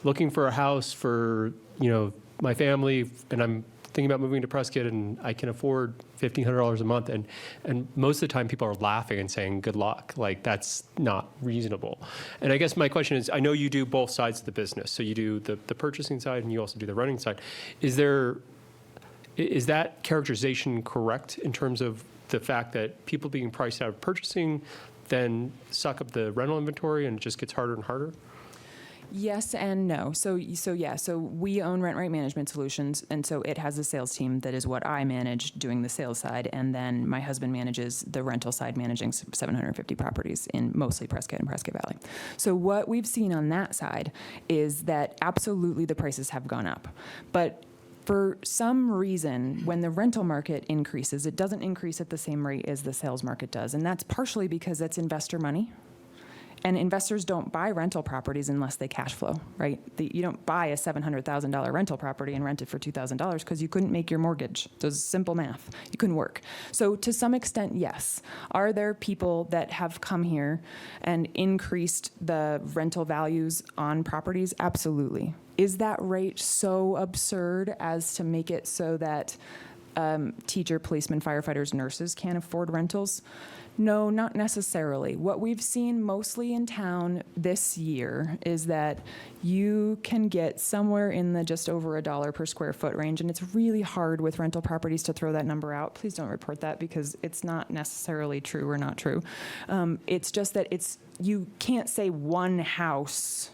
[SPEAKER 7] looking for a house for, my family, and I'm thinking about moving to Prescott, and I can afford $1,500 a month. And most of the time, people are laughing and saying, good luck. Like, that's not reasonable. And I guess my question is, I know you do both sides of the business. So you do the purchasing side, and you also do the renting side. Is that characterization correct in terms of the fact that people being priced out of purchasing then suck up the rental inventory and it just gets harder and harder?
[SPEAKER 6] Yes and no. So we own Rent Right Management Solutions, and so it has a sales team that is what I manage doing the sales side, and then my husband manages the rental side, managing 750 properties in mostly Prescott and Prescott Valley. So what we've seen on that side is that absolutely the prices have gone up, but for some reason, when the rental market increases, it doesn't increase at the same rate as the sales market does, and that's partially because that's investor money. And investors don't buy rental properties unless they cash flow, right? You don't buy a $700,000 rental property and rent it for $2,000 because you couldn't make your mortgage. So it's simple math. You couldn't work. So to some extent, yes. Are there people that have come here and increased the rental values on properties? Absolutely. Is that rate so absurd as to make it so that teacher, policemen, firefighters, nurses can't afford rentals? No, not necessarily. What we've seen mostly in town this year is that you can get somewhere in the just over $1 per square foot range, and it's really hard with rental properties to throw that number out. Please don't report that because it's not necessarily true or not true. It's just that you can't say one house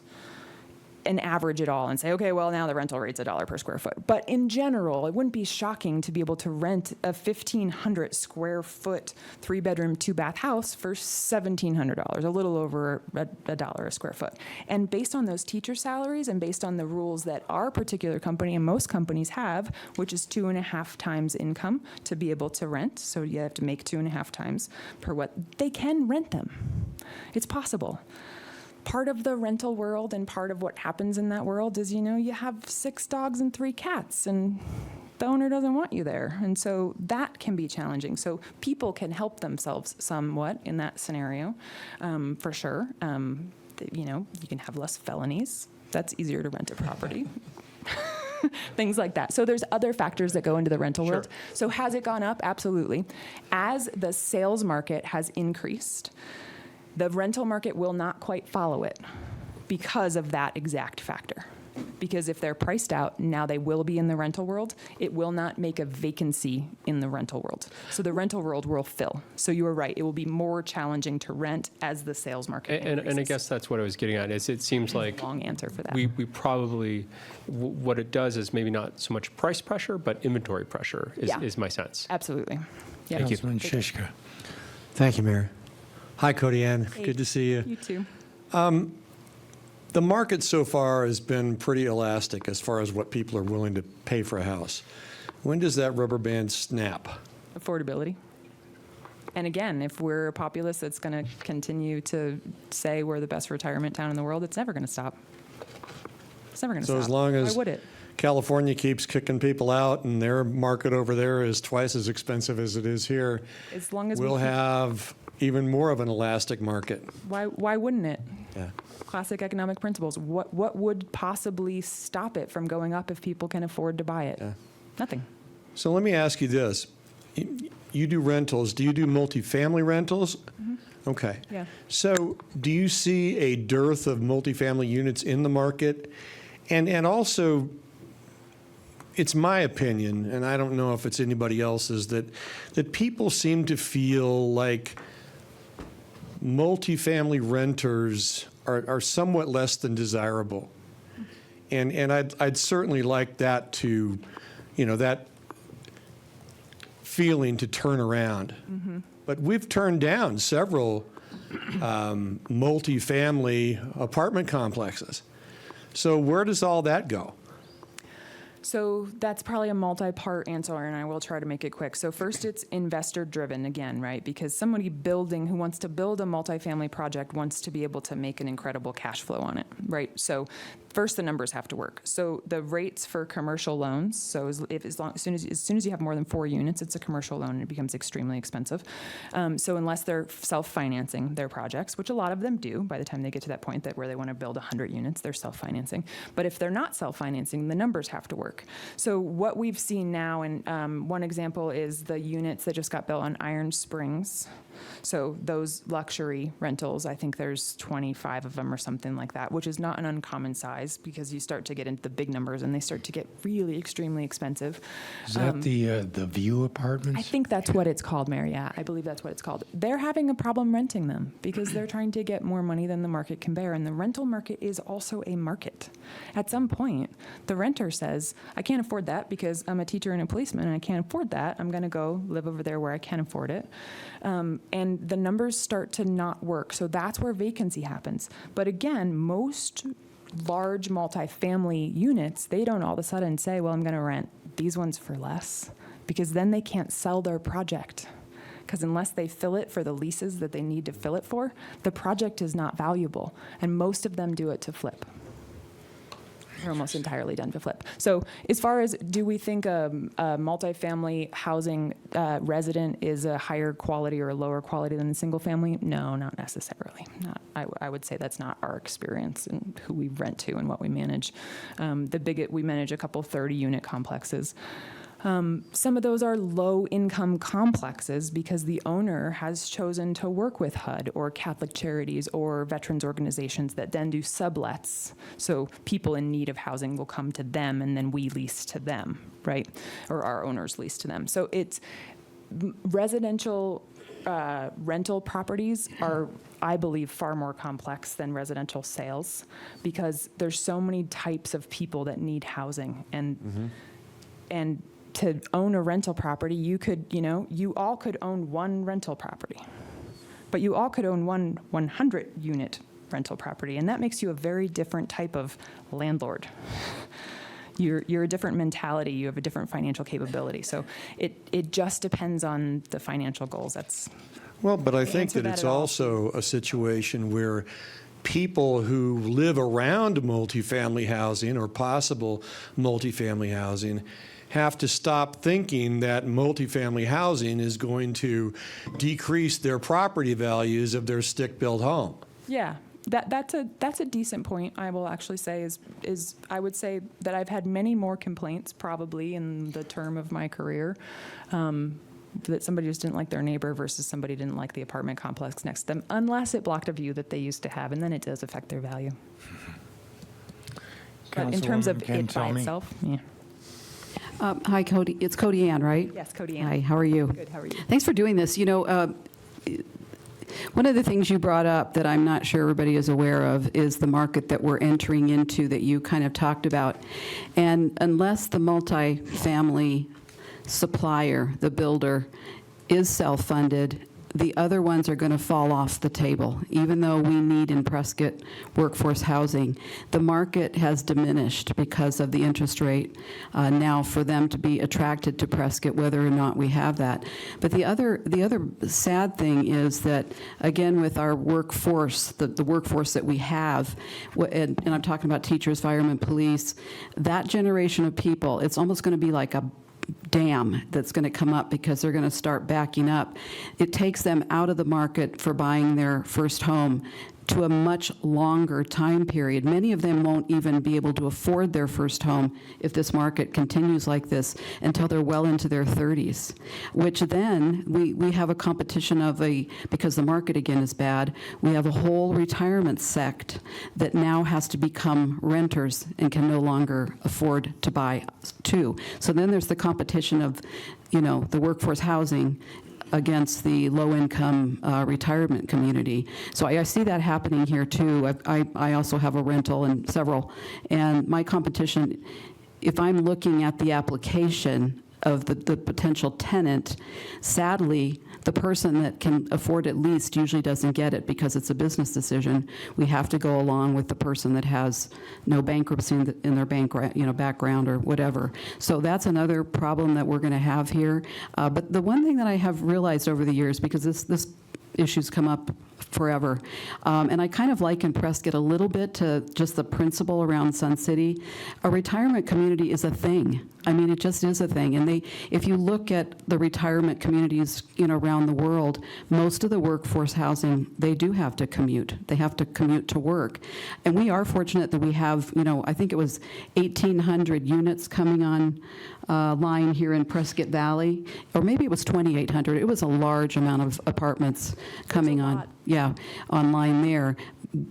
[SPEAKER 6] and average it all and say, okay, well, now the rental rate's $1 per square foot. But in general, it wouldn't be shocking to be able to rent a 1,500 square foot, 3-bedroom, 2-bath house for $1,700, a little over $1 a square foot. And based on those teacher salaries and based on the rules that our particular company and most companies have, which is 2.5 times income to be able to rent, so you have to make 2.5 times per what, they can rent them. It's possible. Part of the rental world and part of what happens in that world is, you have 6 dogs and 3 cats, and the owner doesn't want you there. And so that can be challenging. So people can help themselves somewhat in that scenario, for sure. You can have less felonies. That's easier to rent a property. Things like that. So there's other factors that go into the rental world. So has it gone up? Absolutely. As the sales market has increased, the rental market will not quite follow it because of that exact factor. Because if they're priced out, now they will be in the rental world. It will not make a vacancy in the rental world. So the rental world will fill. So you are right. It will be more challenging to rent as the sales market increases.
[SPEAKER 7] And I guess that's what I was getting at, is it seems like
[SPEAKER 6] long answer for that.
[SPEAKER 7] we probably, what it does is maybe not so much price pressure, but inventory pressure is my sense.
[SPEAKER 6] Absolutely. Yeah.
[SPEAKER 7] Thank you.
[SPEAKER 1] Councilman Shishka.
[SPEAKER 8] Thank you, Mayor. Hi, Cody Ann.
[SPEAKER 6] Hey.
[SPEAKER 8] Good to see you.
[SPEAKER 6] You too.
[SPEAKER 8] The market so far has been pretty elastic as far as what people are willing to pay for a house. When does that rubber band snap?
[SPEAKER 6] Affordability. And again, if we're a populace that's going to continue to say we're the best retirement town in the world, it's never going to stop. It's never going to
[SPEAKER 8] So
[SPEAKER 6] stop.
[SPEAKER 8] as long as
[SPEAKER 6] Why would it?
[SPEAKER 8] California keeps kicking people out and their market over there is twice as expensive as it is here,
[SPEAKER 6] As long as
[SPEAKER 8] we'll
[SPEAKER 6] we keep-
[SPEAKER 8] have even more of an elastic market.
[SPEAKER 6] Why wouldn't it?
[SPEAKER 8] Yeah.
[SPEAKER 6] Classic economic principles. What would possibly stop it from going up if people can afford to buy it?
[SPEAKER 8] Yeah.
[SPEAKER 6] Nothing.
[SPEAKER 8] So let me ask you this. You do rentals. Do you do multifamily rentals? Okay.
[SPEAKER 6] Yeah.
[SPEAKER 8] So do you see a dearth of multifamily units in the market? And also, it's my opinion, and I don't know if it's anybody else's, that people seem to feel like multifamily renters are somewhat less than desirable. And I'd certainly like that to, that feeling to turn around. But we've turned down several multifamily apartment complexes. So where does all that go?
[SPEAKER 6] So that's probably a multi-part answer, and I will try to make it quick. So first, it's investor-driven again, right? Because somebody who wants to build a multifamily project wants to be able to make an incredible cash flow on it, right? So first the numbers have to work. So the rates for commercial loans, so as soon as you have more than 4 units, it's a commercial loan and it becomes extremely expensive. So unless they're self-financing their projects, which a lot of them do by the time they get to that point that where they want to build 100 units, they're self-financing. But if they're not self-financing, the numbers have to work. So what we've seen now, and one example is the units that just got built on Iron Springs. So those luxury rentals, I think there's 25 of them or something like that, which is not an uncommon size because you start to get into the big numbers and they start to get really extremely expensive.
[SPEAKER 1] Is that the View
[SPEAKER 6] I
[SPEAKER 1] Apartments?
[SPEAKER 6] think that's what it's called, Mary. Yeah, I believe that's what it's called. They're having a problem renting them because they're trying to get more money than the market can bear. And the rental market is also a market. At some point, the renter says, I can't afford that because I'm a teacher and a policeman and I can't afford that. I'm going to go live over there where I can afford it. And the numbers start to not work. So that's where vacancy happens. But again, most large multifamily units, they don't all of a sudden say, well, I'm going to rent these ones for less, because then they can't sell their project. Because unless they fill it for the leases that they need to fill it for, the project is not valuable. And most of them do it to flip. They're almost entirely done to flip. So as far as do we think a multifamily housing resident is a higher quality or a lower quality than a single family? No, not necessarily. I would say that's not our experience and who we rent to and what we manage. We manage a couple 30-unit complexes. Some of those are low-income complexes because the owner has chosen to work with HUD or Catholic Charities or veterans organizations that then do sublets. So people in need of housing will come to them and then we lease to them, right? Or our owners lease to them. So it's residential rental properties are, I believe, far more complex than residential sales because there's so many types of people that need housing and to own a rental property, you all could own one rental property, but you all could own one 100-unit rental property, and that makes you a very different type of landlord. You're a different mentality. You have a different financial capability. So it just depends on the financial goals.
[SPEAKER 8] Well, but I think
[SPEAKER 6] answer
[SPEAKER 8] that
[SPEAKER 6] that
[SPEAKER 8] it's
[SPEAKER 6] at all.
[SPEAKER 8] also a situation where people who live around multifamily housing or possible multifamily housing have to stop thinking that multifamily housing is going to decrease their property values of their stick-built home.
[SPEAKER 6] Yeah, that's a decent point. I will actually say is I would say that I've had many more complaints probably in the term of my career. That somebody just didn't like their neighbor versus somebody didn't like the apartment complex next to them, unless it blocked a view that they used to have, and then it does affect their value. But in terms of
[SPEAKER 1] Councilwoman
[SPEAKER 6] it by
[SPEAKER 1] Cantoni?
[SPEAKER 6] itself, yeah.
[SPEAKER 9] Hi, Cody. It's Cody Ann, right?
[SPEAKER 6] Yes, Cody Ann.
[SPEAKER 9] Hi, how are you?
[SPEAKER 6] Good, how are you?
[SPEAKER 9] Thanks for doing this. One of the things you brought up that I'm not sure everybody is aware of is the market that we're entering into that you kind of talked about. And unless the multifamily supplier, the builder, is self-funded, the other ones are going to fall off the table. Even though we need in Prescott workforce housing, the market has diminished because of the interest rate now for them to be attracted to Prescott, whether or not we have that. But the other sad thing is that, again, with our workforce, the workforce that we have, and I'm talking about teachers, firemen, police, that generation of people, it's almost going to be like a dam that's going to come up because they're going to start backing up. It takes them out of the market for buying their first home to a much longer time period. Many of them won't even be able to afford their first home if this market continues like this until they're well into their 30s, which then we have a competition of because the market again is bad, we have a whole retirement sect that now has to become renters and can no longer afford to buy too. So then there's the competition of, the workforce housing against the low-income retirement community. So I see that happening here too. I also have a rental and several, and my competition, if I'm looking at the application of the potential tenant, sadly, the person that can afford it least usually doesn't get it because it's a business decision. We have to go along with the person that has no bankruptcy in their background or whatever. So that's another problem that we're going to have here. But the one thing that I have realized over the years, because this issues come up forever. And I kind of liken Prescott a little bit to just the principle around Sun City. A retirement community is a thing. I mean, it just is a thing. And if you look at the retirement communities, around the world, most of the workforce housing, they do have to commute. They have to commute to work. And we are fortunate that we have, I think it was 1,800 units coming on line here in Prescott Valley, or maybe it was 2,800. It was a large amount of apartments coming on. Yeah, online there.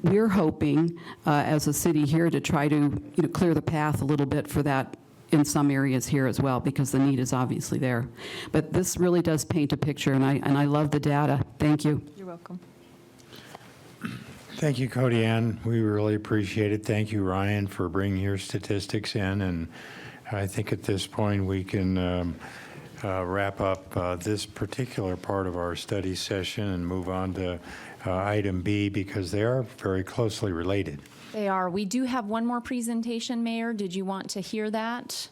[SPEAKER 9] We're hoping, as a city here, to try to clear the path a little bit for that in some areas here as well, because the need is obviously there. But this really does paint a picture, and I love the data. Thank you.
[SPEAKER 6] You're welcome.
[SPEAKER 1] Thank you, Cody Ann. We really appreciate it. Thank you, Ryan, for bringing your statistics in. And I think at this point we can wrap up this particular part of our study session and move on to item B, because they are very closely related.
[SPEAKER 4] They are. We do have one more presentation, Mayor. Did you want to hear that?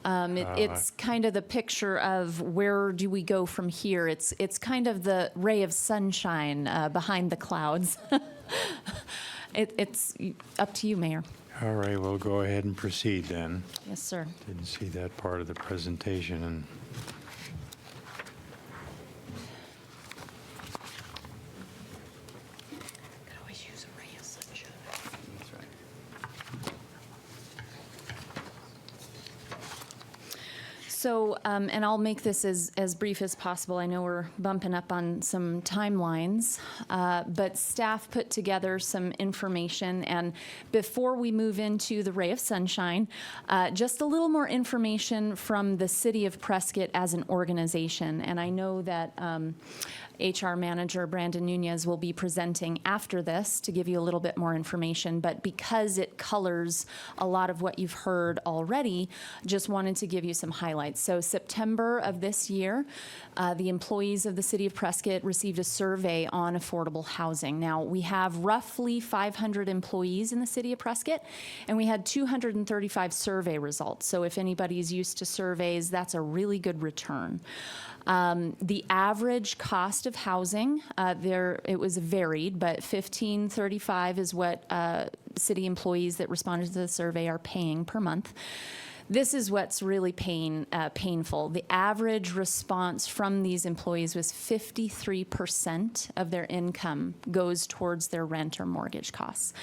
[SPEAKER 4] It's kind of the picture of where do we go from here. It's kind of the ray of sunshine behind the clouds. It's up to you, Mayor.
[SPEAKER 1] All right, we'll go ahead and proceed then.
[SPEAKER 4] Yes, sir.
[SPEAKER 1] Didn't see that part of the presentation. And
[SPEAKER 4] Could always use a ray of sunshine.
[SPEAKER 5] That's right.
[SPEAKER 4] So, and I'll make this as brief as possible. I know we're bumping up on some timelines, but staff put together some information. And before we move into the ray of sunshine, just a little more information from the City of Prescott as an organization. And I know that HR Manager Brandon Nunez will be presenting after this to give you a little bit more information, but because it colors a lot of what you've heard already, just wanted to give you some highlights. So September of this year, the employees of the City of Prescott received a survey on affordable housing. Now, we have roughly 500 employees in the City of Prescott, and we had 235 survey results. So if anybody's used to surveys, that's a really good return. The average cost of housing, it was varied, but $1,535 is what city employees that responded to the survey are paying per month. This is what's really painful. The average response from these employees was 53% of their income goes towards their rent or mortgage costs.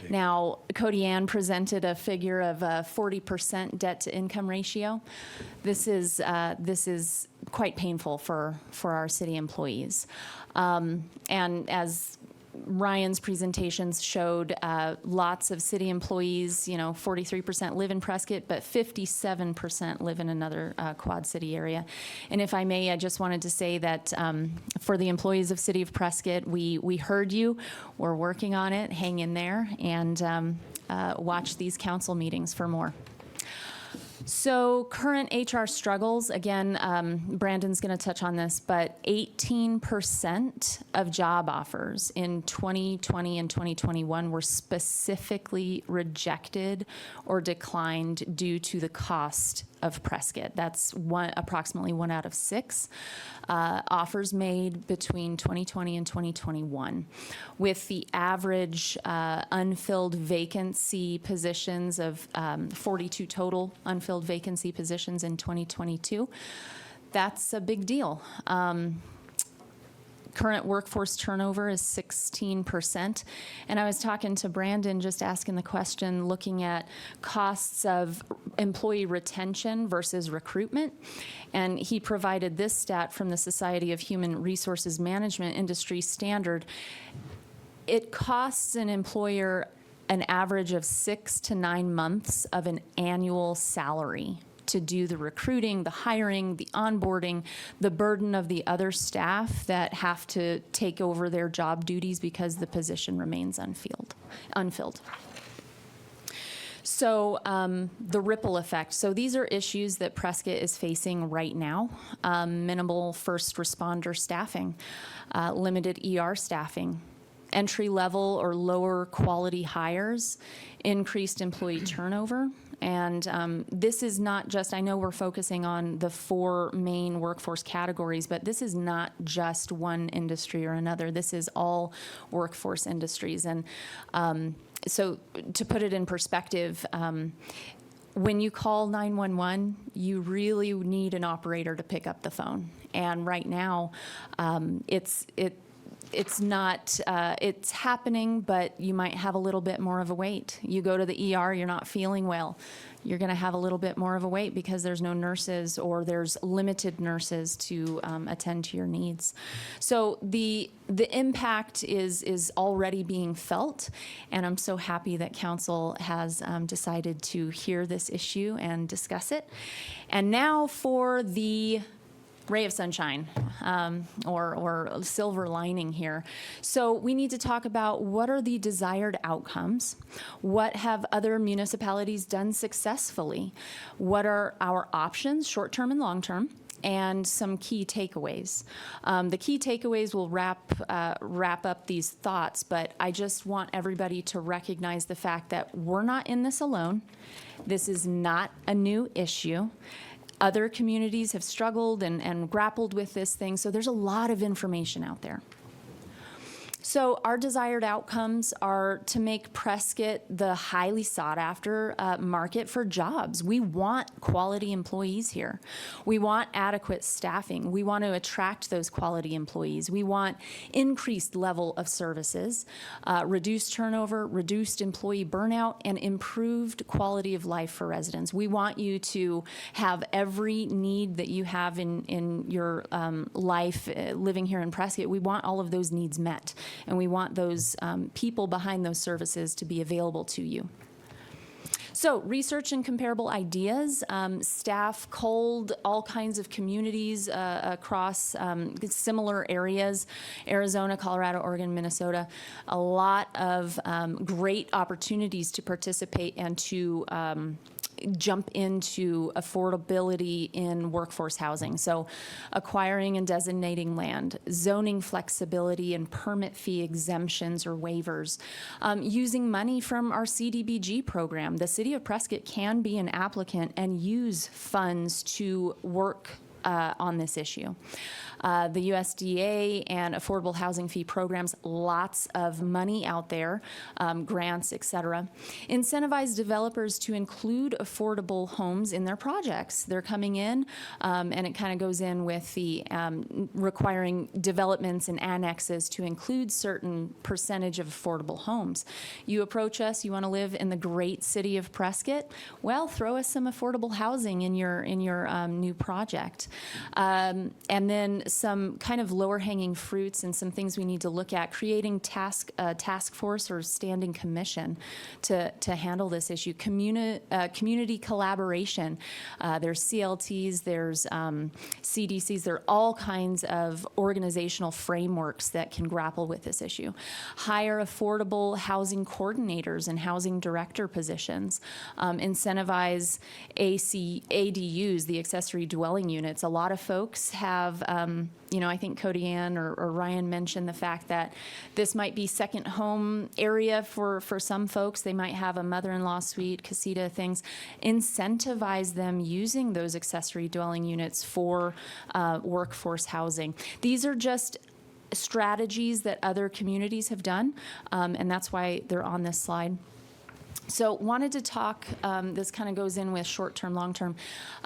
[SPEAKER 4] Now, Cody Ann presented a figure of a 40% debt to income ratio. This is quite painful for our city employees. And as Ryan's presentations showed, lots of city employees, 43% live in Prescott, but 57% live in another Quad City area. And if I may, I just wanted to say that for the employees of City of Prescott, we heard you. We're working on it. Hang in there and watch these council meetings for more. So current HR struggles, again, Brandon's going to touch on this, but 18% of job offers in 2020 and 2021 were specifically rejected or declined due to the cost of Prescott. That's approximately 1 out of 6 offers made between 2020 and 2021, with the average unfilled vacancy positions of 42 total unfilled vacancy positions in 2022. That's a big deal. Current workforce turnover is 16%. And I was talking to Brandon, just asking the question, looking at costs of employee retention versus recruitment. And he provided this stat from the Society of Human Resources Management industry standard. It costs an employer an average of 6 to 9 months of an annual salary to do the recruiting, the hiring, the onboarding, the burden of the other staff that have to take over their job duties because the position remains unfilled. So the ripple effect. So these are issues that Prescott is facing right now. Minimal first responder staffing, limited ER staffing, entry-level or lower quality hires, increased employee turnover, And this is not just, I know we're focusing on the 4 main workforce categories, but this is not just one industry or another. This is all workforce industries. And so to put it in perspective, when you call 911, you really need an operator to pick up the phone. And right now, it's not, it's happening, but you might have a little bit more of a wait. You go to the ER, you're not feeling well. You're going to have a little bit more of a wait because there's no nurses or there's limited nurses to attend to your needs. So the impact is already being felt, and I'm so happy that council has decided to hear this issue and discuss it. And now for the ray of sunshine, or silver lining here. So we need to talk about what are the desired outcomes, what have other municipalities done successfully, what are our options, short-term and long-term, and some key takeaways. The key takeaways will wrap up these thoughts, but I just want everybody to recognize the fact that we're not in this alone. This is not a new issue. Other communities have struggled and grappled with this thing, so there's a lot of information out there. So our desired outcomes are to make Prescott the highly sought after market for jobs. We want quality employees here. We want adequate staffing. We want to attract those quality employees. We want increased level of services, reduced turnover, reduced employee burnout, and improved quality of life for residents. We want you to have every need that you have in your life living here in Prescott. We want all of those needs met. And we want those people behind those services to be available to you. So research and comparable ideas. Staff culled all kinds of communities across similar areas, Arizona, Colorado, Oregon, Minnesota. A lot of great opportunities to participate and to jump into affordability in workforce housing. So acquiring and designating land, zoning flexibility and permit fee exemptions or waivers, using money from our CDBG program. The City of Prescott can be an applicant and use funds to work on this issue. The USDA and affordable housing fee programs, lots of money out there, grants, et cetera. Incentivize developers to include affordable homes in their projects. They're coming in, and it kind of goes in with the requiring developments and annexes to include certain percentage of affordable homes. You approach us, you want to live in the great city of Prescott? Well, throw us some affordable housing in your new project. And then some kind of lower hanging fruits and some things we need to look at, creating task force or standing commission to handle this issue. Community collaboration. There's CLTs, there's CDCs, there are all kinds of organizational frameworks that can grapple with this issue. Hire affordable housing coordinators and housing director positions. Incentivize ADUs, the accessory dwelling units. A lot of folks have, I think Cody Ann or Ryan mentioned the fact that this might be second home area for some folks. They might have a mother-in-law suite, casita, things. Incentivize them using those accessory dwelling units for workforce housing. These are just strategies that other communities have done, and that's why they're on this slide. So wanted to talk, this kind of goes in with short-term, long-term,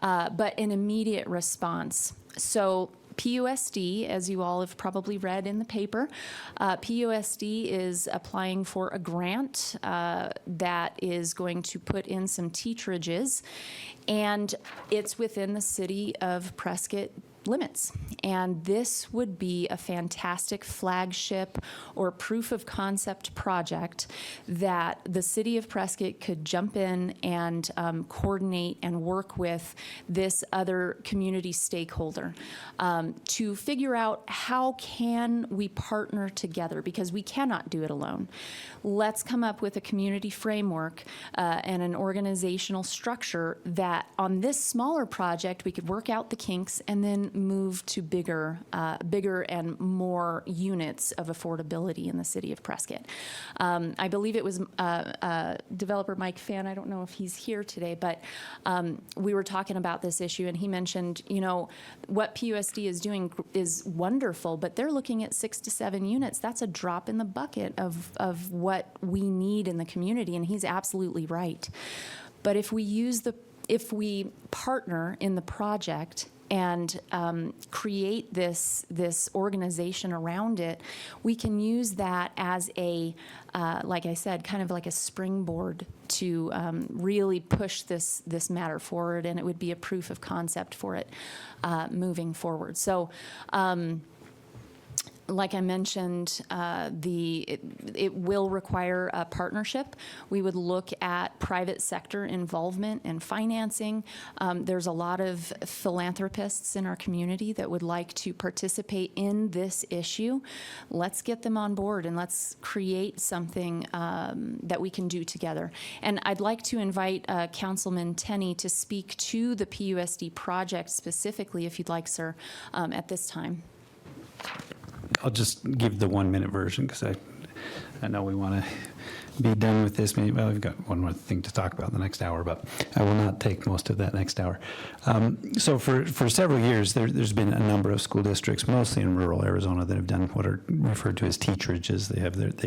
[SPEAKER 4] but an immediate response. So PUSD, as you all have probably read in the paper, PUSD is applying for a grant that is going to put in some teacherages, and it's within the City of Prescott limits. And this would be a fantastic flagship or proof of concept project that the City of Prescott could jump in and coordinate and work with this other community stakeholder to figure out how can we partner together, because we cannot do it alone. Let's come up with a community framework and an organizational structure that on this smaller project we could work out the kinks and then move to bigger and more units of affordability in the city of Prescott. I believe it was developer Mike Fan. I don't know if he's here today, but we were talking about this issue, and he mentioned, what PUSD is doing is wonderful, but they're looking at 6 to 7 units. That's a drop in the bucket of what we need in the community, and he's absolutely right. But if we partner in the project and create this organization around it, we can use that as a, like I said, kind of like a springboard to really push this matter forward, and it would be a proof of concept for it moving forward. So, like I mentioned, it will require a partnership. We would look at private sector involvement and financing. There's a lot of philanthropists in our community that would like to participate in this issue. Let's get them on board and let's create something that we can do together. And I'd like to invite Councilman Tenney to speak to the PUSD project specifically, if you'd like, sir, at this time.
[SPEAKER 3] I'll just give the 1-minute version because I know we want to be done with this. Maybe, well, we've got one more thing to talk about in the next hour, but I will not take most of that next hour. So for several years, there's been a number of school districts, mostly in rural Arizona, that have done what are referred to as teacherages. They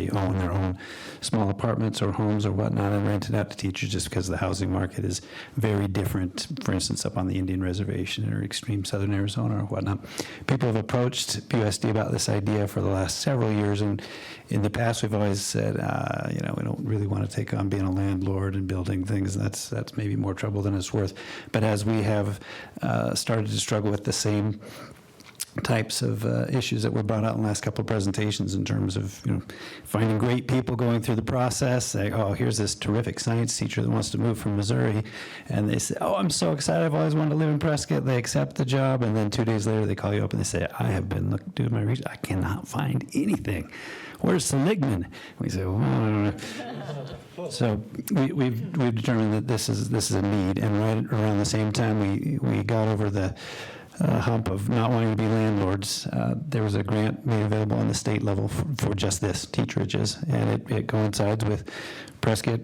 [SPEAKER 3] own their own small apartments or homes or whatnot and rent it out to teachers just because the housing market is very different, for instance, up on the Indian Reservation or extreme southern Arizona or whatnot. People have approached PUSD about this idea for the last several years, and in the past we've always said, we don't really want to take on being a landlord and building things. That's maybe more trouble than it's worth. But as we have started to struggle with the same types of issues that were brought out in the last couple of presentations in terms of finding great people going through the process, say, oh, here's this terrific science teacher that wants to move from Missouri, and they say, oh, I'm so excited, I've always wanted to live in Prescott. They accept the job, and then 2 days later they call you up and they say, I have been doing my research, I cannot find anything. Where's Seligman? We say, well, I don't know. So we've determined that this is a need, and right around the same time we got over the hump of not wanting to be landlords. There was a grant made available on the state level for just this, teacherages, and it coincides with Prescott.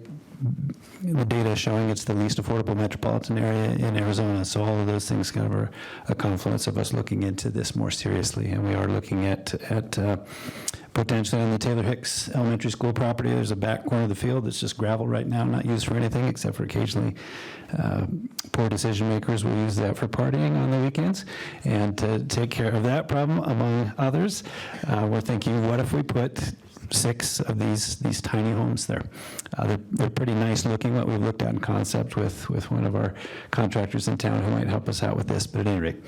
[SPEAKER 3] The data is showing it's the least affordable metropolitan area in Arizona, so all of those things kind of are a confluence of us looking into this more seriously, and we are looking at potentially on the Taylor Hicks Elementary School property. There's a back corner of the field that's just gravel right now, not used for anything except for occasionally poor decision makers will use that for partying on the weekends. And to take care of that problem, among others, we're thinking, what if we put 6 of these tiny homes there? They're pretty nice looking, what we've looked at in concept with one of our contractors in town who might help us out with this, but at any rate,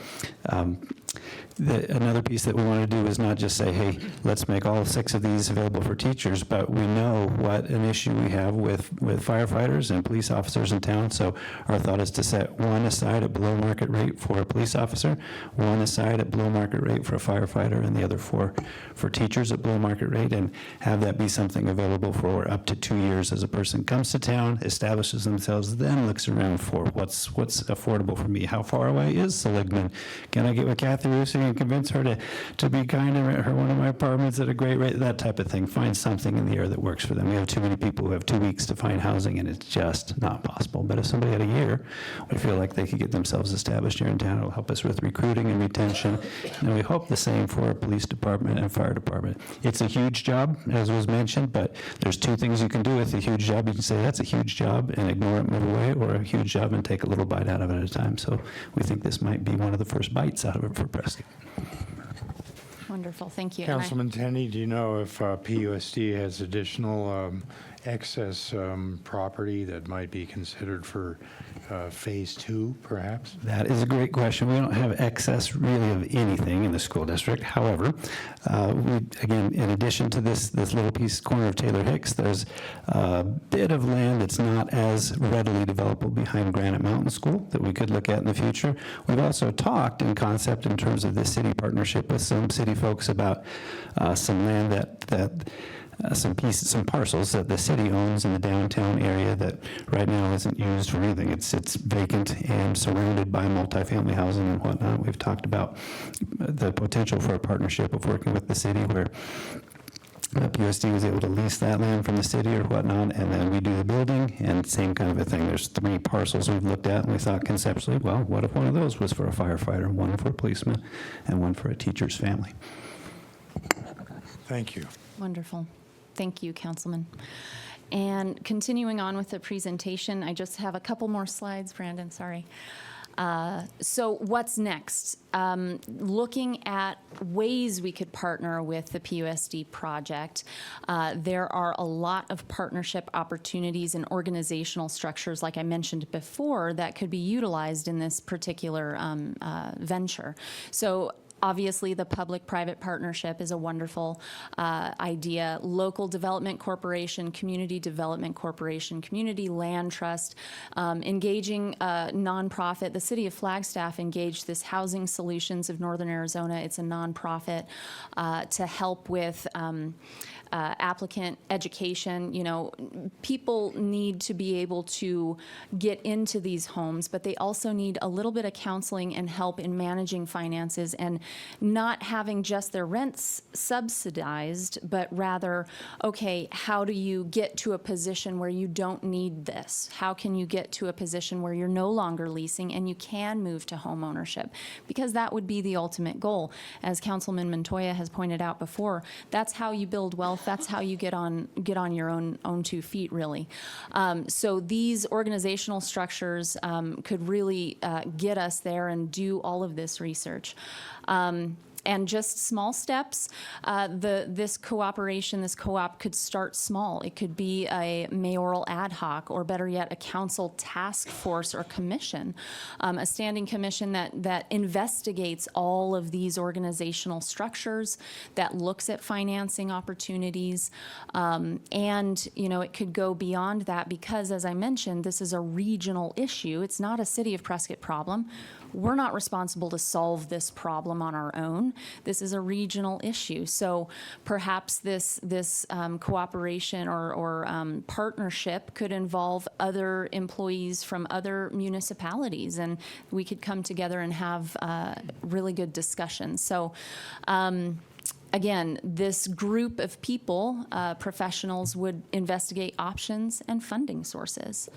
[SPEAKER 3] another piece that we want to do is not just say, hey, let's make all 6 of these available for teachers, but we know what an issue we have with firefighters and police officers in town, so our thought is to set 1 aside at below market rate for a police officer, 1 aside at below market rate for a firefighter, and the other 4 for teachers at below market rate, and have that be something available for up to 2 years as a person comes to town, establishes themselves, then looks around for what's affordable for me. How far away is Seligman? Can I get with Kathy Rusi and convince her to be kind and rent her one of my apartments at a great rate? That type of thing. Find something in the air that works for them. We have too many people who have 2 weeks to find housing, and it's just not possible. But if somebody had a year, we feel like they could get themselves established here in town. It'll help us with recruiting and retention. And we hope the same for our police department and fire department. It's a huge job, as was mentioned, but there's 2 things you can do with a huge job. You can say that's a huge job and ignore it, move away, or a huge job and take a little bite out of it at a time. So we think this might be one of the first bites out of it for Prescott.
[SPEAKER 4] Wonderful, thank you. And I-
[SPEAKER 1] Councilman Tenney, do you know if PUSD has additional excess property that might be considered for Phase 2, perhaps?
[SPEAKER 3] That is a great question. We don't have excess really of anything in the school district. However, again, in addition to this little corner of Taylor Hicks, there's a bit of land that's not as readily developable behind Granite Mountain School that we could look at in the future. We've also talked in concept in terms of the city partnership with some city folks about some land that some parcels that the city owns in the downtown area that right now isn't used for anything. It's vacant and surrounded by multifamily housing and whatnot. We've talked about the potential for a partnership of working with the city where PUSD was able to lease that land from the city or whatnot, and then we do the building, and same kind of a thing. There's 3 parcels we've looked at, and we thought conceptually, well, what if one of those was for a firefighter, one for a policeman, and one for a teacher's family?
[SPEAKER 1] Thank you.
[SPEAKER 4] Wonderful. Thank you, Councilman. And continuing on with the presentation, I just have a couple more slides, Brandon, sorry. So what's next? Looking at ways we could partner with the PUSD project, there are a lot of partnership opportunities and organizational structures, like I mentioned before, that could be utilized in this particular venture. So obviously, the public-private partnership is a wonderful idea. Local Development Corporation, Community Development Corporation, Community Land Trust, engaging a nonprofit. The City of Flagstaff engaged this Housing Solutions of Northern Arizona. It's a nonprofit to help with applicant education. You know, people need to be able to get into these homes, but they also need a little bit of counseling and help in managing finances and not having just their rents subsidized, but rather, okay, how do you get to a position where you don't need this? How can you get to a position where you're no longer leasing and you can move to home ownership? Because that would be the ultimate goal. As Councilman Montoya has pointed out before, that's how you build wealth. That's how you get on your own 2 feet, really. So these organizational structures could really get us there and do all of this research. And just small steps. This cooperation, this co-op could start small. It could be a mayoral ad hoc, or better yet, a council task force or commission, a standing commission that investigates all of these organizational structures, that looks at financing opportunities, and it could go beyond that because, as I mentioned, this is a regional issue. It's not a City of Prescott problem. We're not responsible to solve this problem on our own. This is a regional issue. So perhaps this cooperation or partnership could involve other employees from other municipalities, and we could come together and have really good discussions. So again, this group of people, professionals, would investigate options and funding sources.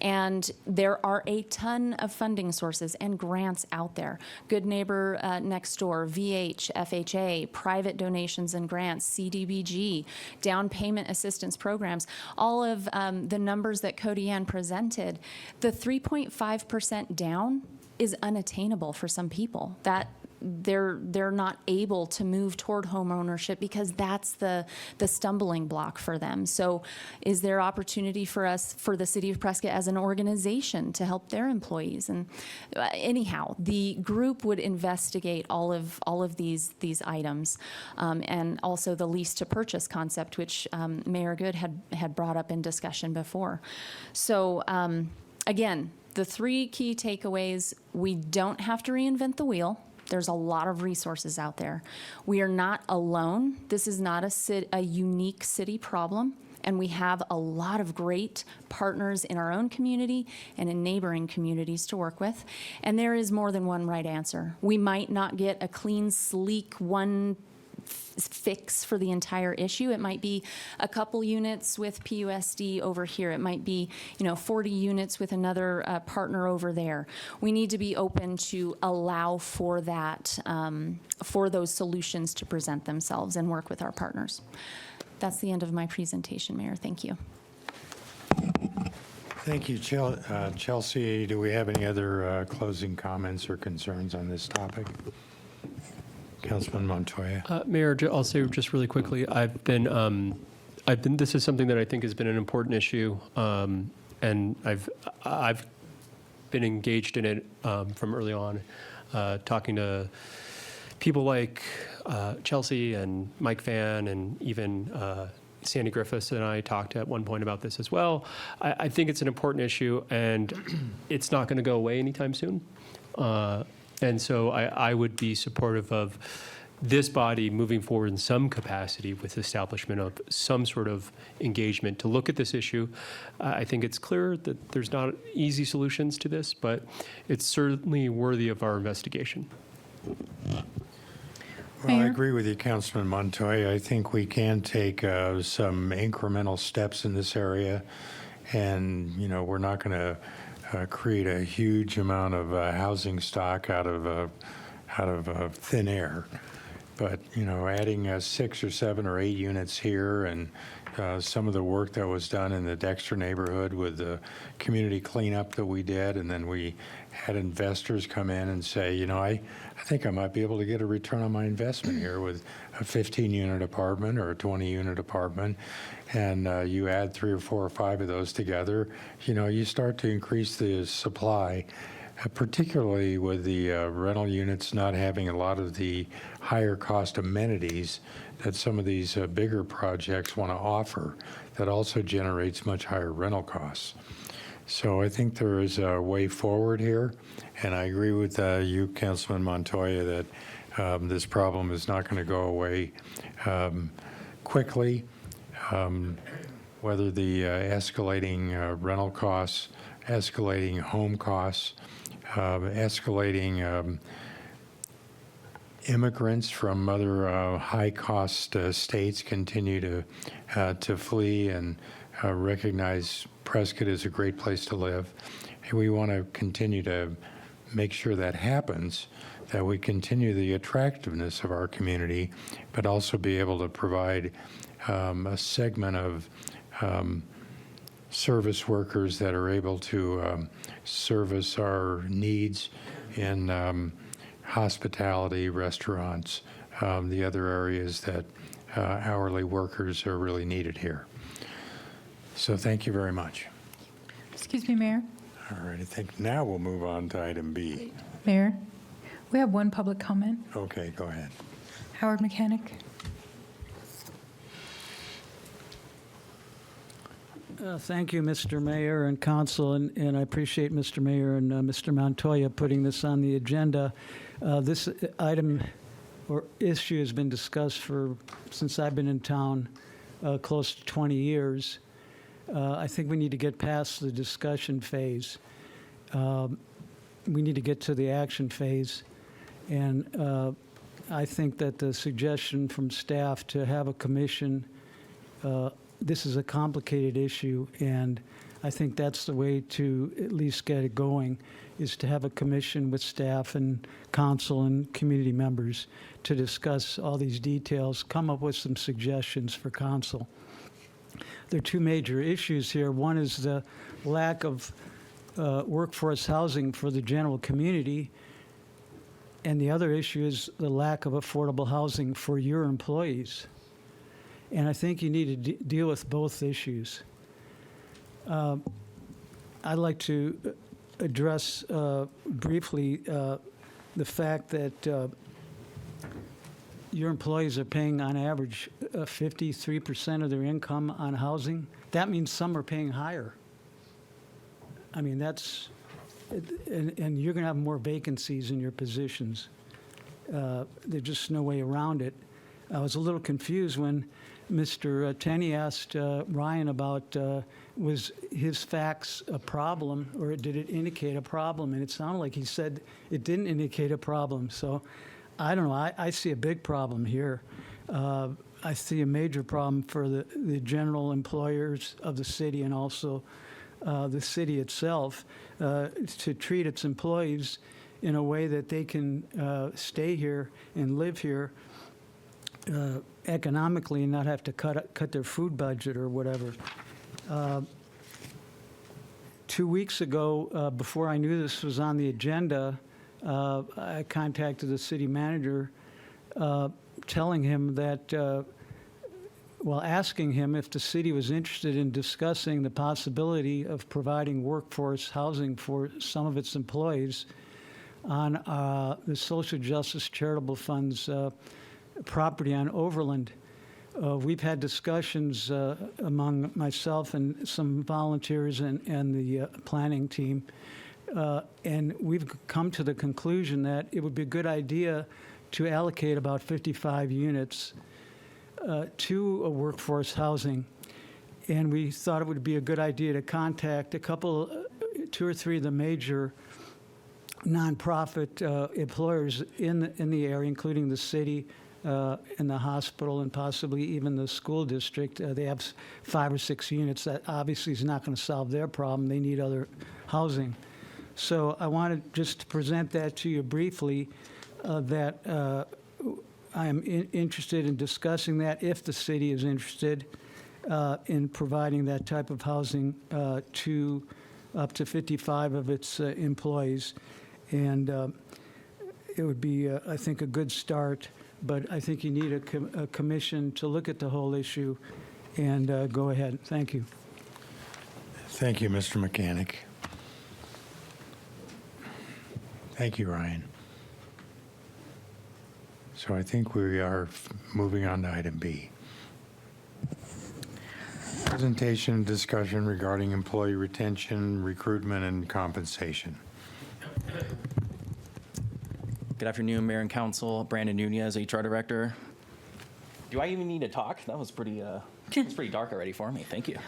[SPEAKER 4] And there are a ton of funding sources and grants out there. Good Neighbor Next Door, VH, FHA, private donations and grants, CDBG, down payment assistance programs, all of the numbers that Cody Ann presented. The 3.5% down is unattainable for some people. That they're not able to move toward home ownership because that's the stumbling block for them. So is there opportunity for us, for the City of Prescott as an organization, to help their employees? And anyhow, the group would investigate all of these items, and also the lease to purchase concept, which Mayor Good had brought up in discussion before. So again, the 3 key takeaways: we don't have to reinvent the wheel. There's a lot of resources out there. We are not alone. This is not a unique city problem, and we have a lot of great partners in our own community and in neighboring communities to work with. And there is more than one right answer. We might not get a clean, sleek, one fix for the entire issue. It might be a couple units with PUSD over here. It might be 40 units with another partner over there. We need to be open to allow for that, for those solutions to present themselves and work with our partners. That's the end of my presentation, Mayor. Thank you.
[SPEAKER 1] Thank you, Chelsea. Do we have any other closing comments or concerns on this topic? Councilman Montoya.
[SPEAKER 7] Mayor, I'll say just really quickly, this is something that I think has been an important issue, and I've been engaged in it from early on, talking to people like Chelsea and Mike Fan, and even Sandy Griffiths and I talked at one point about this as well. I think it's an important issue, and it's not going to go away anytime soon. And so I would be supportive of this body moving forward in some capacity with establishment of some sort of engagement to look at this issue. I think it's clear that there's not easy solutions to this, but it's certainly worthy of our investigation.
[SPEAKER 1] Well, I
[SPEAKER 2] Mayor?
[SPEAKER 1] agree with you, Councilman Montoya. I think we can take some incremental steps in this area, and we're not going to create a huge amount of housing stock out of thin air. But adding 6 or 7 or 8 units here, and some of the work that was done in the Dexter neighborhood with the community cleanup that we did, and then we had investors come in and say, I think I might be able to get a return on my investment here with a 15-unit apartment or a 20-unit apartment, and you add 3 or 4 or 5 of those together, you start to increase the supply. Particularly with the rental units not having a lot of the higher cost amenities that some of these bigger projects want to offer, that also generates much higher rental costs. So I think there is a way forward here, and I agree with you, Councilman Montoya, that this problem is not going to go away quickly. Whether the escalating rental costs, escalating home costs, escalating immigrants from other high-cost states continue to flee and recognize Prescott is a great place to live. And we want to continue to make sure that happens, that we continue the attractiveness of our community, but also be able to provide a segment of service workers that are able to service our needs in hospitality, restaurants, the other areas that hourly workers are really needed here. So thank you very much.
[SPEAKER 2] Excuse me, Mayor.
[SPEAKER 1] All right, I think now we'll move on to item B.
[SPEAKER 2] Mayor, we have one public comment.
[SPEAKER 1] Okay, go ahead.
[SPEAKER 2] Howard Mechanic.
[SPEAKER 10] Thank you, Mr. Mayor and Council, and I appreciate Mr. Mayor and Mr. Montoya putting this on the agenda. This item or issue has been discussed since I've been in town, close to 20 years. I think we need to get past the discussion phase. We need to get to the action phase, and I think that the suggestion from staff to have a commission, this is a complicated issue, and I think that's the way to at least get it going, is to have a commission with staff and council and community members to discuss all these details, come up with some suggestions for council. There are 2 major issues here. One is the lack of workforce housing for the general community, and the other issue is the lack of affordable housing for your employees. And I think you need to deal with both issues. I'd like to address briefly the fact that your employees are paying on average 53% of their income on housing. That means some are paying higher. I mean, that's, and you're going to have more vacancies in your positions. There's just no way around it. I was a little confused when Mr. Tenney asked Ryan about was his fax a problem, or did it indicate a problem? And it sounded like he said it didn't indicate a problem. So I don't know. I see a big problem here. I see a major problem for the general employers of the city and also the city itself to treat its employees in a way that they can stay here and live here economically and not have to cut their food budget or whatever. 2 weeks ago, before I knew this was on the agenda, I contacted the city manager telling him that, asking him if the city was interested in discussing the possibility of providing workforce housing for some of its employees on the Social Justice Charitable Fund's property on Overland. We've had discussions among myself and some volunteers and the planning team, and we've come to the conclusion that it would be a good idea to allocate about 55 units to a workforce housing. And we thought it would be a good idea to contact two or three of the major nonprofit employers in the area, including the city and the hospital and possibly even the school district. They have 5 or 6 units. That obviously is not going to solve their problem. They need other housing. So I wanted just to present that to you briefly, that I am interested in discussing that if the city is interested in providing that type of housing to up to 55 of its employees. And it would be, I think, a good start, but I think you need a commission to look at the whole issue and go ahead. Thank you.
[SPEAKER 1] Thank you, Mr. Mechanic. Thank you, Ryan. So I think we are moving on to item B. Presentation and discussion regarding employee retention, recruitment, and compensation.
[SPEAKER 11] Good afternoon, Mayor and Council. Brandon Nunez, HR Director. Do I even need to talk? That was pretty dark already for me. Thank you.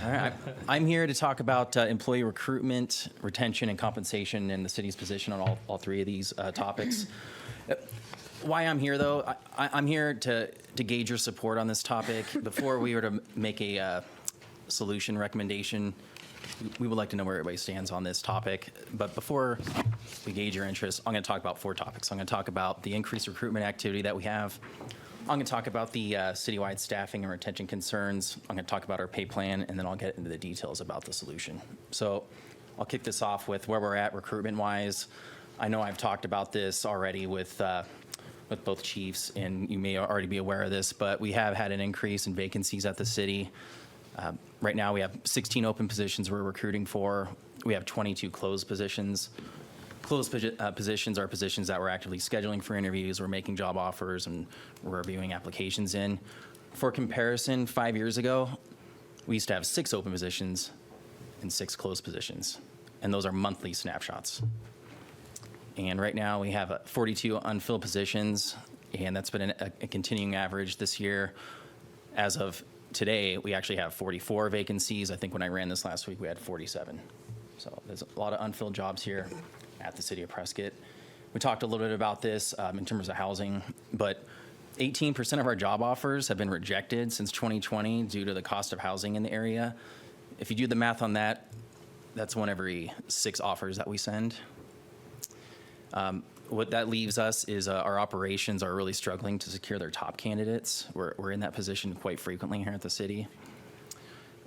[SPEAKER 11] All right, I'm here to talk about employee recruitment, retention, and compensation in the city's position on all three of these topics. Why I'm here, though, I'm here to gauge your support on this topic. Before we were to make a solution recommendation, we would like to know where everybody stands on this topic. But before we gauge your interest, I'm going to talk about 4 topics. I'm going to talk about the increased recruitment activity that we have. I'm going to talk about the citywide staffing and retention concerns. I'm going to talk about our pay plan, and then I'll get into the details about the solution. So I'll kick this off with where we're at recruitment-wise. I know I've talked about this already with both chiefs, and you may already be aware of this, but we have had an increase in vacancies at the city. Right now, we have 16 open positions we're recruiting for. We have 22 closed positions. Closed positions are positions that we're actively scheduling for interviews, we're making job offers, and we're reviewing applications in. For comparison, 5 years ago, we used to have 6 open positions and 6 closed positions, and those are monthly snapshots. And right now, we have 42 unfilled positions, and that's been a continuing average this year. As of today, we actually have 44 vacancies. I think when I ran this last week, we had 47. So there's a lot of unfilled jobs here at the city of Prescott. We talked a little bit about this in terms of housing, but 18% of our job offers have been rejected since 2020 due to the cost of housing in the area. If you do the math on that, that's 1 every 6 offers that we send. What that leaves us is our operations are really struggling to secure their top candidates. We're in that position quite frequently here at the city.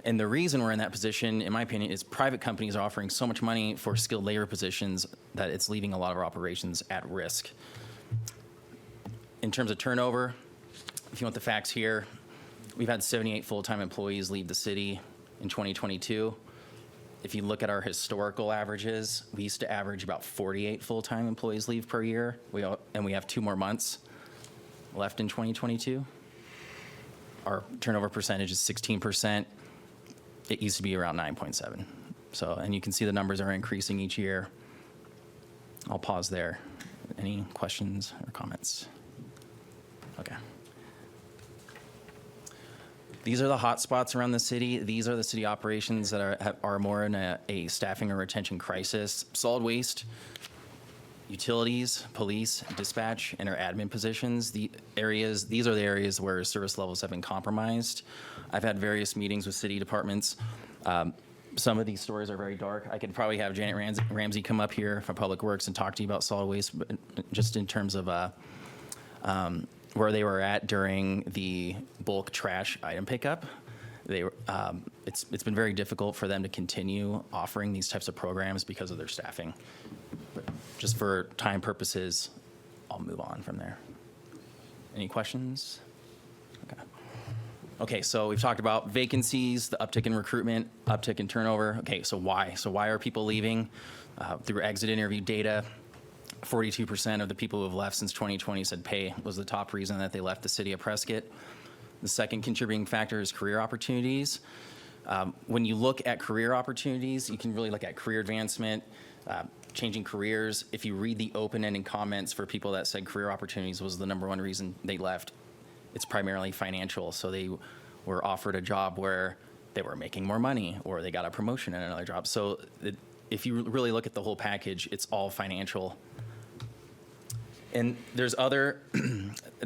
[SPEAKER 11] And the reason we're in that position, in my opinion, is private companies are offering so much money for skilled labor positions that it's leaving a lot of our operations at risk. In terms of turnover, if you want the facts here, we've had 78 full-time employees leave the city in 2022. If you look at our historical averages, we used to average about 48 full-time employees leave per year, and we have 2 more months left in 2022. Our turnover percentage is 16%. It used to be around 9.7. So, and you can see the numbers are increasing each year. I'll pause there. Any questions or comments? Okay. These are the hot spots around the city. These are the city operations that are more in a staffing or retention crisis. Solid waste, utilities, police, dispatch, and our admin positions. These are the areas where service levels have been compromised. I've had various meetings with city departments. Some of these stories are very dark. I could probably have Janet Ramsey come up here from Public Works and talk to you about solid waste, but just in terms of where they were at during the bulk trash item pickup. It's been very difficult for them to continue offering these types of programs because of their staffing. But just for time purposes, I'll move on from there. Any questions? Okay, so we've talked about vacancies, the uptick in recruitment, uptick in turnover. Okay, so why? So why are people leaving? Through exit interview data, 42% of the people who have left since 2020 said pay was the top reason that they left the city of Prescott. The second contributing factor is career opportunities. When you look at career opportunities, you can really look at career advancement, changing careers. If you read the open-ended comments for people that said career opportunities was the number one reason they left, it's primarily financial. So they were offered a job where they were making more money, or they got a promotion in another job. So if you really look at the whole package, it's all financial. And there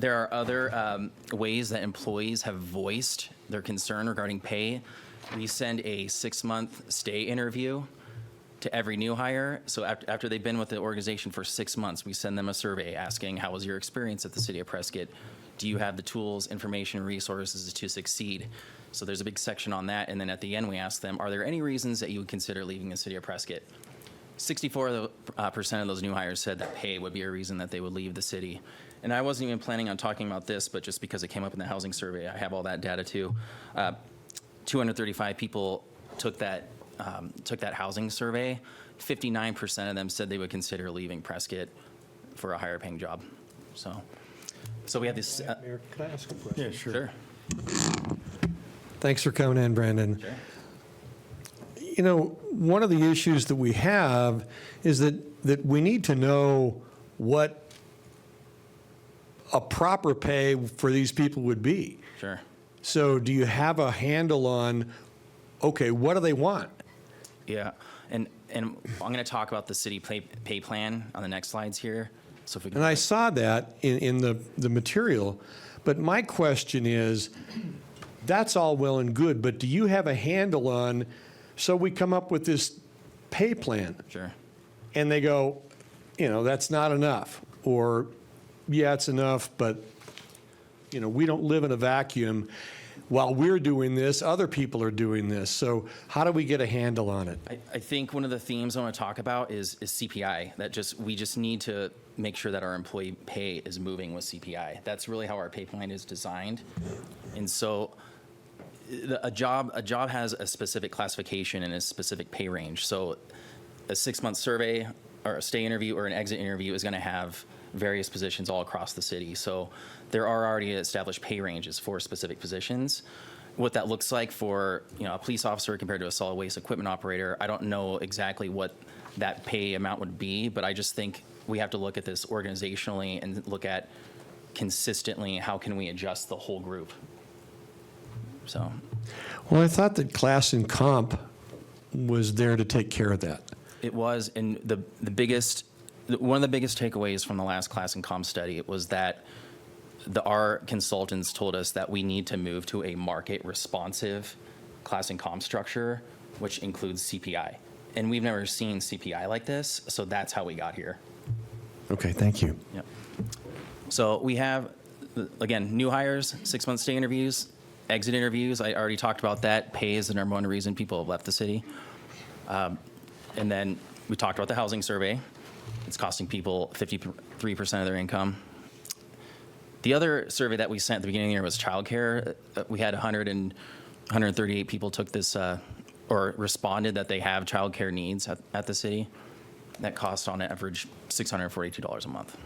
[SPEAKER 11] are other ways that employees have voiced their concern regarding pay. We send a 6-month stay interview to every new hire. So after they've been with the organization for 6 months, we send them a survey asking, how was your experience at the City of Prescott? Do you have the tools, information, resources to succeed? So there's a big section on that. And then at the end, we ask them, are there any reasons that you would consider leaving the City of Prescott? 64% of those new hires said that pay would be a reason that they would leave the city. And I wasn't even planning on talking about this, but just because it came up in the housing survey, I have all that data too. 235 people took that housing survey. 59% of them said they would consider leaving Prescott for a higher paying job. So we have this.
[SPEAKER 8] Mayor, can I ask a question?
[SPEAKER 1] Yeah, sure.
[SPEAKER 11] Sure.
[SPEAKER 8] Thanks for coming in, Brandon.
[SPEAKER 11] Sure.
[SPEAKER 8] You know, one of the issues that we have is that we need to know what a proper pay for these people would be.
[SPEAKER 11] Sure.
[SPEAKER 8] So do you have a handle on, okay, what do they want?
[SPEAKER 11] Yeah, and I'm going to talk about the city pay plan on the next slides here. So if we can.
[SPEAKER 8] And I saw that in the material, but my question is, that's all well and good, but do you have a handle on, so we come up with this pay plan,
[SPEAKER 11] Sure.
[SPEAKER 8] and they go, you know, that's not enough, or, yeah, it's enough, but, you know, we don't live in a vacuum. While we're doing this, other people are doing this. So how do we get a handle on it?
[SPEAKER 11] I think one of the themes I want to talk about is CPI. We just need to make sure that our employee pay is moving with CPI. That's really how our pay plan is designed. And so a job has a specific classification and a specific pay range. So a 6-month survey or a stay interview or an exit interview is going to have various positions all across the city. So there are already established pay ranges for specific positions. What that looks like for, you know, a police officer compared to a solid waste equipment operator, I don't know exactly what that pay amount would be, but I just think we have to look at this organizationally and look at consistently how can we adjust the whole group. So,
[SPEAKER 8] Well, I thought that class and comp was there to take care of that.
[SPEAKER 11] it was, and one of the biggest takeaways from the last class and comp study was that our consultants told us that we need to move to a market responsive class and comp structure, which includes CPI. And we've never seen CPI like this, so that's how we got here.
[SPEAKER 8] Okay, thank you.
[SPEAKER 11] Yep. So we have, again, new hires, 6-month stay interviews, exit interviews. I already talked about that. Pay is the number one reason people have left the city. And then we talked about the housing survey. It's costing people 53% of their income. The other survey that we sent at the beginning of the year was childcare. We had 138 people took this or responded that they have childcare needs at the city. That costs on average $642 a month.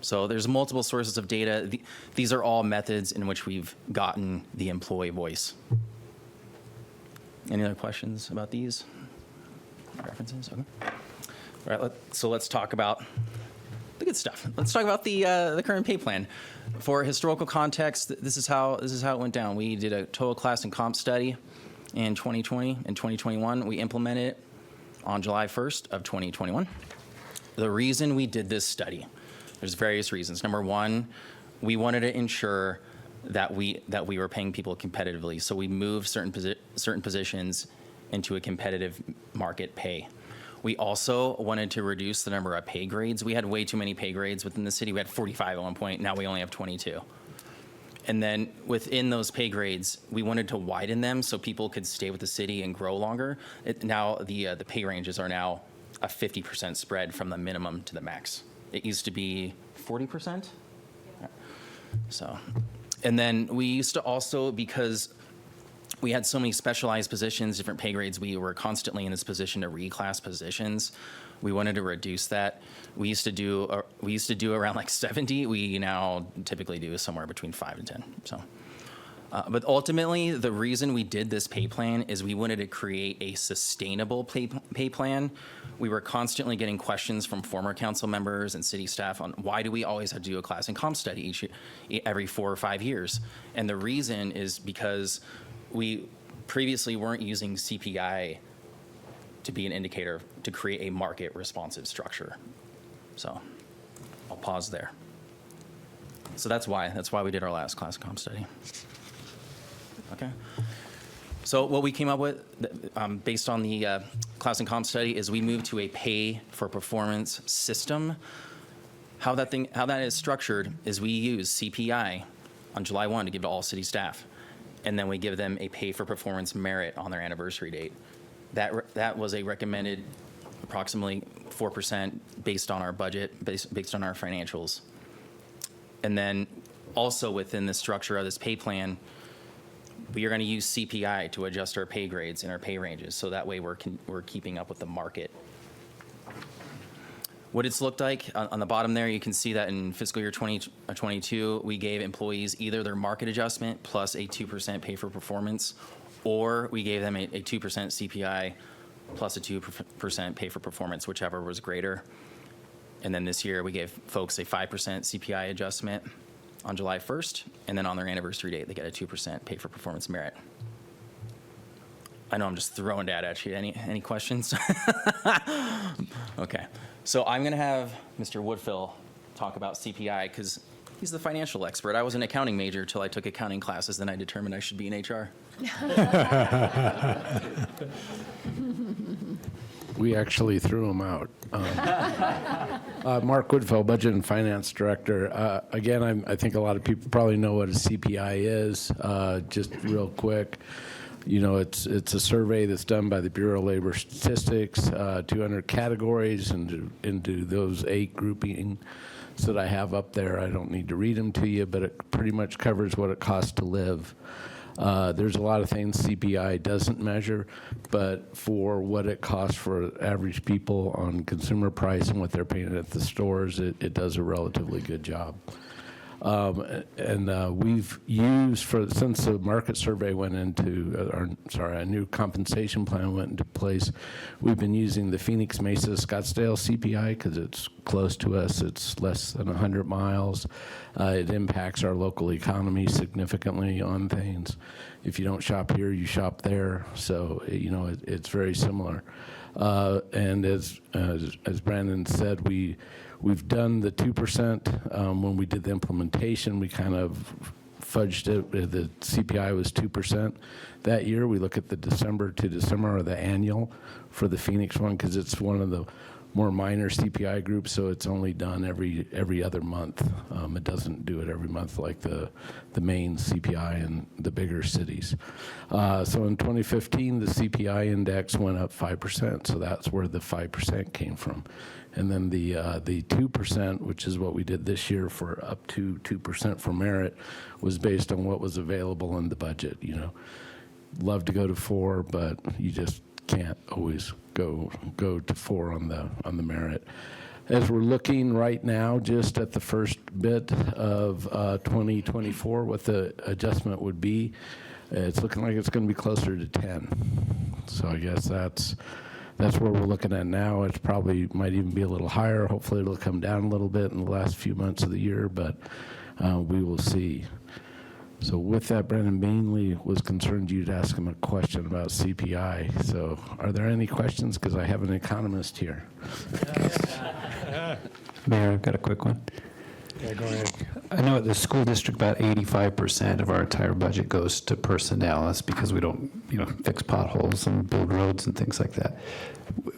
[SPEAKER 11] So there's multiple sources of data. These are all methods in which we've gotten the employee voice. Any other questions about these references? Okay. All right, so let's talk about the good stuff. Let's talk about the current pay plan. For historical context, this is how it went down. We did a total class and comp study in 2020 and 2021. We implemented it on July 1st of 2021. The reason we did this study, there's various reasons. Number one, we wanted to ensure that we were paying people competitively. So we moved certain positions into a competitive market pay. We also wanted to reduce the number of pay grades. We had way too many pay grades within the city. We had 45 at one point. Now we only have 22. And then within those pay grades, we wanted to widen them so people could stay with the city and grow longer. Now the pay ranges are now a 50% spread from the minimum to the max. It used to be 40%. So, and then we used to also, because we had so many specialized positions, different pay grades, we were constantly in this position to reclass positions. We wanted to reduce that. We used to do around like 70. We now typically do somewhere between 5 and 10. So But ultimately, the reason we did this pay plan is we wanted to create a sustainable pay plan. We were constantly getting questions from former council members and city staff on why do we always have to do a class and comp study every 4 or 5 years? And the reason is because we previously weren't using CPI to be an indicator to create a market responsive structure. So I'll pause there. So that's why we did our last class and comp study. Okay. So what we came up with, based on the class and comp study, is we moved to a pay for performance system. How that is structured is we use CPI on July 1 to give to all city staff, and then we give them a pay for performance merit on their anniversary date. That was a recommended approximately 4% based on our budget, based on our financials. And then also within the structure of this pay plan, we are going to use CPI to adjust our pay grades and our pay ranges, so that way we're keeping up with the market. What it's looked like, on the bottom there, you can see that in fiscal year 2022, we gave employees either their market adjustment plus a 2% pay for performance, or we gave them a 2% CPI plus a 2% pay for performance, whichever was greater. And then this year, we gave folks a 5% CPI adjustment on July 1st, and then on their anniversary date, they get a 2% pay for performance merit. I know I'm just throwing that at you. Any questions? Okay. So I'm going to have Mr. Woodfill talk about CPI because he's the financial expert. I was an accounting major till I took accounting classes, then I determined I should be in HR.
[SPEAKER 12] We actually threw him out. Mark Woodfill, Budget and Finance Director. Again, I think a lot of people probably know what a CPI is. Just real quick, you know, it's a survey that's done by the Bureau of Labor Statistics, 200 categories into those 8 groupings that I have up there. I don't need to read them to you, but it pretty much covers what it costs to live. There's a lot of things CPI doesn't measure, but for what it costs for average people on consumer price and what they're paying at the stores, it does a relatively good job. We've used, since the market survey went into, a new compensation plan went into place, we've been using the Phoenix Mesa Scottsdale CPI because it's close to us. It's less than 100 miles. It impacts our local economy significantly on things. If you don't shop here, you shop there. So, you know, it's very similar. And as Brandon said, we've done the 2%. When we did the implementation, we kind of fudged it. The CPI was 2% that year. We look at the December to December, or the annual for the Phoenix one, because it's one of the more minor CPI groups, so it's only done every other month. It doesn't do it every month like the main CPI in the bigger cities. So in 2015, the CPI index went up 5%, so that's where the 5% came from. And then the 2%, which is what we did this year for up to 2% for merit, was based on what was available in the budget. You know, love to go to 4, but you just can't always go to 4 on the merit. As we're looking right now, just at the first bit of 2024, what the adjustment would be, it's looking like it's going to be closer to 10. So I guess that's where we're looking at now. It probably might even be a little higher. Hopefully it'll come down a little bit in the last few months of the year, but we will see. So with that, Brandon Bainley was concerned you'd ask him a question about CPI. So are there any questions? Because I have an economist here.
[SPEAKER 3] Mayor, I've got a quick one.
[SPEAKER 1] Yeah, go ahead.
[SPEAKER 3] I know at the school district, about 85% of our entire budget goes to personnel. That's because we don't, fix potholes and build roads and things like that.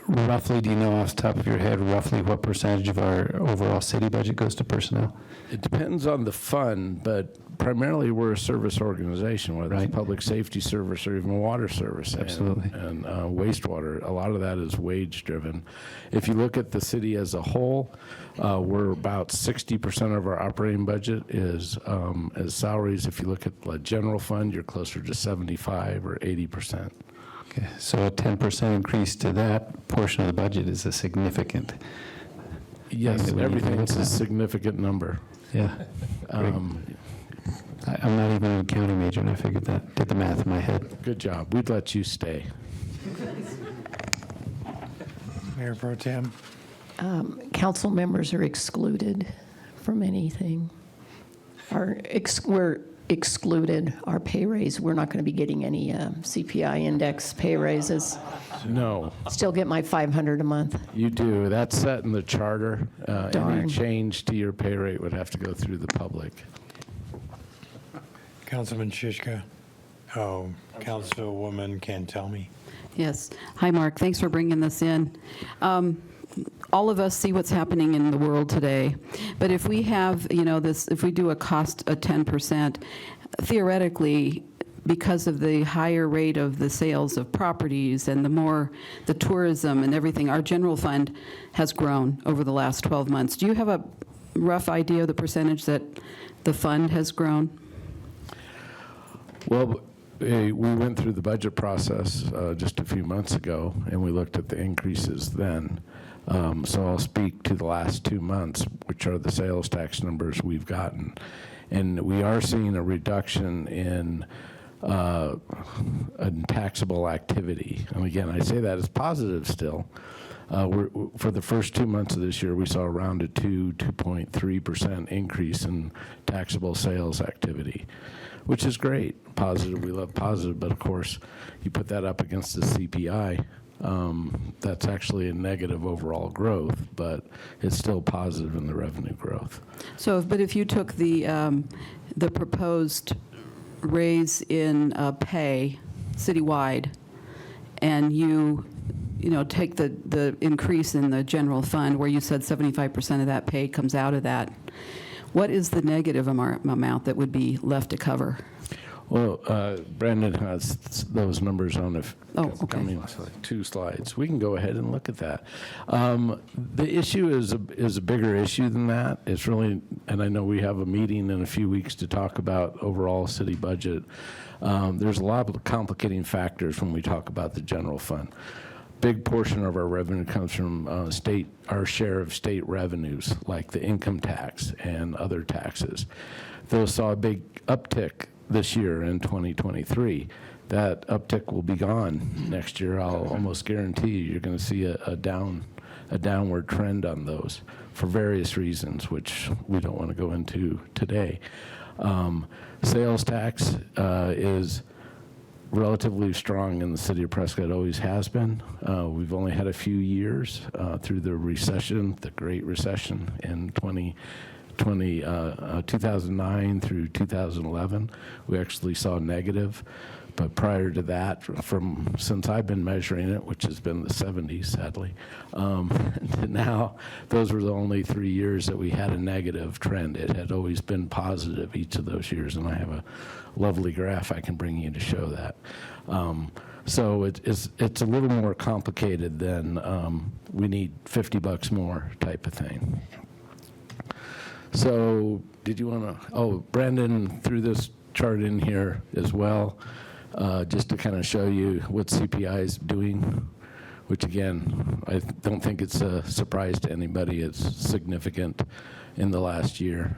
[SPEAKER 3] Roughly, do you know off the top of your head, roughly what percentage of our overall city budget goes to personnel?
[SPEAKER 12] It depends on the fund, but primarily we're a service organization, whether it's public safety service or even water service.
[SPEAKER 3] Absolutely.
[SPEAKER 12] And wastewater. A lot of that is wage driven. If you look at the city as a whole, we're about 60% of our operating budget is as salaries. If you look at the general fund, you're closer to 75 or 80%.
[SPEAKER 3] Okay, so a 10% increase to that portion of the budget is a significant.
[SPEAKER 12] Yes, everything's a significant number.
[SPEAKER 3] Yeah. I'm not even an accounting major, and I figured that, did the math in my head.
[SPEAKER 12] Good job. We'd let you stay.
[SPEAKER 1] Mayor Pro Tem?
[SPEAKER 13] Council members are excluded from anything. We're excluded our pay raise. We're not going to be getting any CPI index pay raises.
[SPEAKER 12] No,
[SPEAKER 13] Still get my $500 a month.
[SPEAKER 12] you do. That's set in the charter. Any
[SPEAKER 13] Darn.
[SPEAKER 12] change to your pay rate would have to go through the public.
[SPEAKER 1] Councilman Shishka? Oh, Councilwoman Cantelmi?
[SPEAKER 9] Yes. Hi, Mark. Thanks for bringing this in. All of us see what's happening in the world today, but if we have, if we do a cost of 10%, theoretically, because of the higher rate of the sales of properties and the tourism and everything, our general fund has grown over the last 12 months. Do you have a rough idea of the percentage that the fund has grown?
[SPEAKER 12] Well, we went through the budget process just a few months ago, and we looked at the increases then. So I'll speak to the last 2 months, which are the sales tax numbers we've gotten. And we are seeing a reduction in taxable activity. And again, I say that as positive still. For the first 2 months of this year, we saw around a 2.3% increase in taxable sales activity, which is great. Positive, we love positive, but of course, you put that up against the CPI, that's actually a negative overall growth, but it's still positive in the revenue growth.
[SPEAKER 9] But if you took the proposed raise in pay citywide, and you take the increase in the general fund, where you said 75% of that pay comes out of that, what is the negative amount that would be left to cover?
[SPEAKER 12] Well, Brandon has those numbers on
[SPEAKER 9] okay.
[SPEAKER 12] 2 slides. We can go ahead and look at that. The issue is a bigger issue than that. It's really, and I know we have a meeting in a few weeks to talk about overall city budget. There's a lot of complicating factors when we talk about the general fund. Big portion of our revenue comes from our share of state revenues, like the income tax and other taxes. Those saw a big uptick this year in 2023. That uptick will be gone next year. I'll almost guarantee you're going to see a downward trend on those for various reasons, which we don't want to go into today. Sales tax is relatively strong in the city of Prescott, always has been. We've only had a few years through the recession, the Great Recession in 2009 through 2011. We actually saw negative, but prior to that, since I've been measuring it, which has been the 70s, sadly, to now, those were the only 3 years that we had a negative trend. It had always been positive each of those years, and I have a lovely graph I can bring you to show that. So it's a little more complicated than we need $50 more type of thing. So did you want to, Brandon threw this chart in here as well, just to kind of show you what CPI is doing, which again, I don't think it's a surprise to anybody. It's significant in the last year.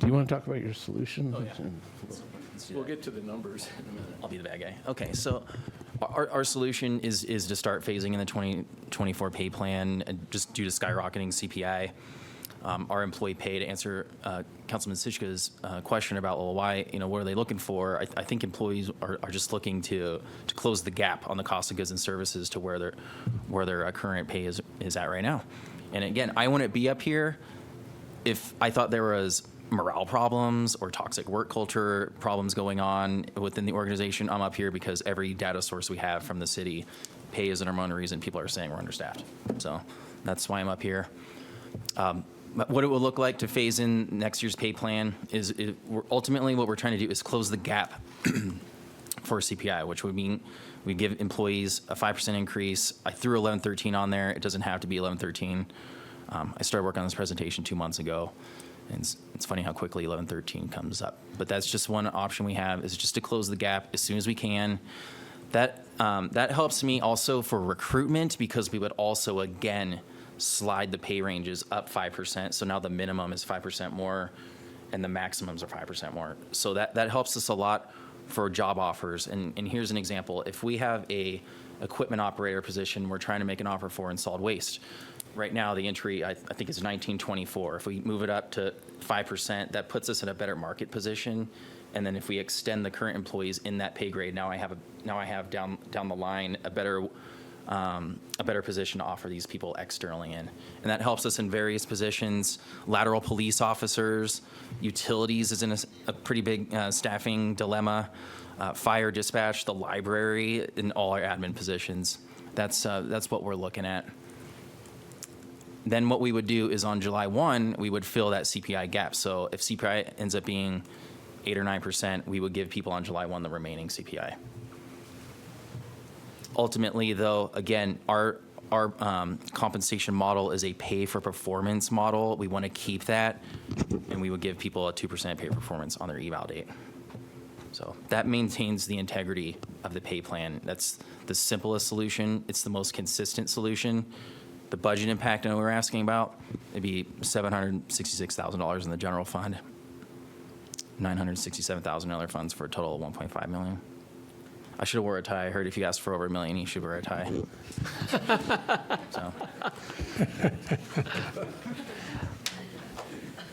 [SPEAKER 12] Do you want to talk about your solution?
[SPEAKER 11] Oh, yeah.
[SPEAKER 12] We'll get to the numbers in a minute.
[SPEAKER 11] I'll be the bad guy. Okay, so our solution is to start phasing in the 2024 pay plan, and just due to skyrocketing CPI. Our employee pay, to answer Councilman Sishka's question about, well, why, what are they looking for? I think employees are just looking to close the gap on the cost of goods and services to where their current pay is at right now. And again, I wouldn't be up here if I thought there was morale problems or toxic work culture problems going on within the organization. I'm up here because every data source we have from the city, pay is the number one reason people are saying we're understaffed. So that's why I'm up here. What it will look like to phase in next year's pay plan is ultimately what we're trying to do is close the gap for CPI, which would mean we give employees a 5% increase. I threw 1113 on there. It doesn't have to be 1113. I started working on this presentation 2 months ago. And it's funny how quickly 1113 comes up. But that's just one option we have, is just to close the gap as soon as we can. That helps me also for recruitment, because we would also, again, slide the pay ranges up 5%. So now the minimum is 5% more. and the maximums are 5% more. So that helps us a lot for job offers. And here's an example. If we have a equipment operator position we're trying to make an offer for in solid waste, right now the entry I think is 1924. If we move it up to 5%, that puts us in a better market position. And then if we extend the current employees in that pay grade, now I have down the line a better position to offer these people externally in. And that helps us in various positions. Lateral police officers, utilities is in a pretty big staffing dilemma, fire dispatch, the library, and all our admin positions. That's what we're looking at. Then what we would do is on July 1, we would fill that CPI gap. So if CPI ends up being 8 or 9%, we would give people on July 1 the remaining CPI. Ultimately, though, again, our compensation model is a pay-for-performance model. We want to keep that, and we would give people a 2% pay performance on their eval date. So that maintains the integrity of the pay plan. That's the simplest solution. It's the most consistent solution. The budget impact I know we're asking about, it'd be $766,000 in the general fund, $967,000 in other funds for a total of $1.5 million. I should have wore a tie. I heard if you ask for over $1 million, you should wear a tie. So.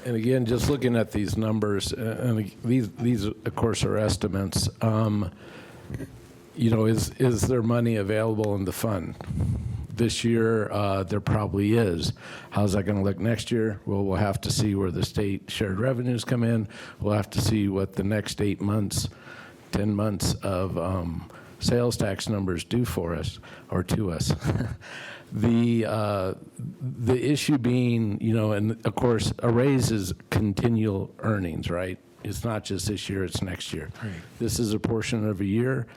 [SPEAKER 12] And again, just looking at these numbers, and these of course are estimates. Is there money available in the fund? This year, there probably is. How's that going to look next year? Well, we'll have to see where the state shared revenues come in. We'll have to see what the next 8 months, 10 months of sales tax numbers do for us, or to us. The issue being, and of course, a raise is continual earnings, right? It's not just this year, it's next year.
[SPEAKER 1] Right.
[SPEAKER 12] This is a portion of a year.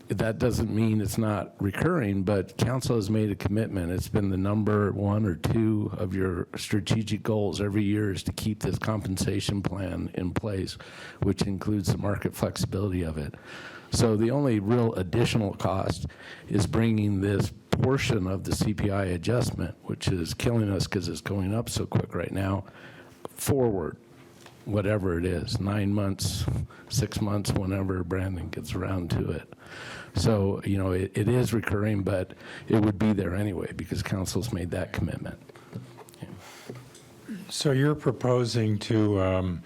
[SPEAKER 12] That doesn't mean it's not recurring, but council has made a commitment. It's been the number 1 or 2 of your strategic goals every year is to keep this compensation plan in place, which includes the market flexibility of it. So the only real additional cost is bringing this portion of the CPI adjustment, which is killing us because it's going up so quick right now, forward, whatever it is, 9 months, 6 months, whenever Brandon gets around to it. So, it is recurring, but it would be there anyway because council's made that commitment.
[SPEAKER 1] So you're proposing to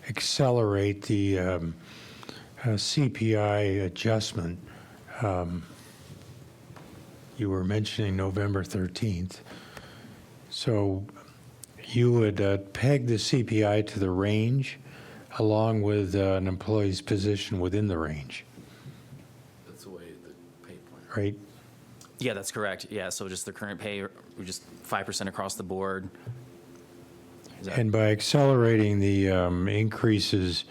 [SPEAKER 1] accelerate the CPI adjustment. You were mentioning November 13th. So you would peg the CPI to the range along with an employee's position within the range,
[SPEAKER 12] That's the way the pay plan.
[SPEAKER 1] right?
[SPEAKER 11] Yeah, that's correct. Yeah, so just the current pay, we just 5% across the board. Is that-
[SPEAKER 1] And by accelerating the increases,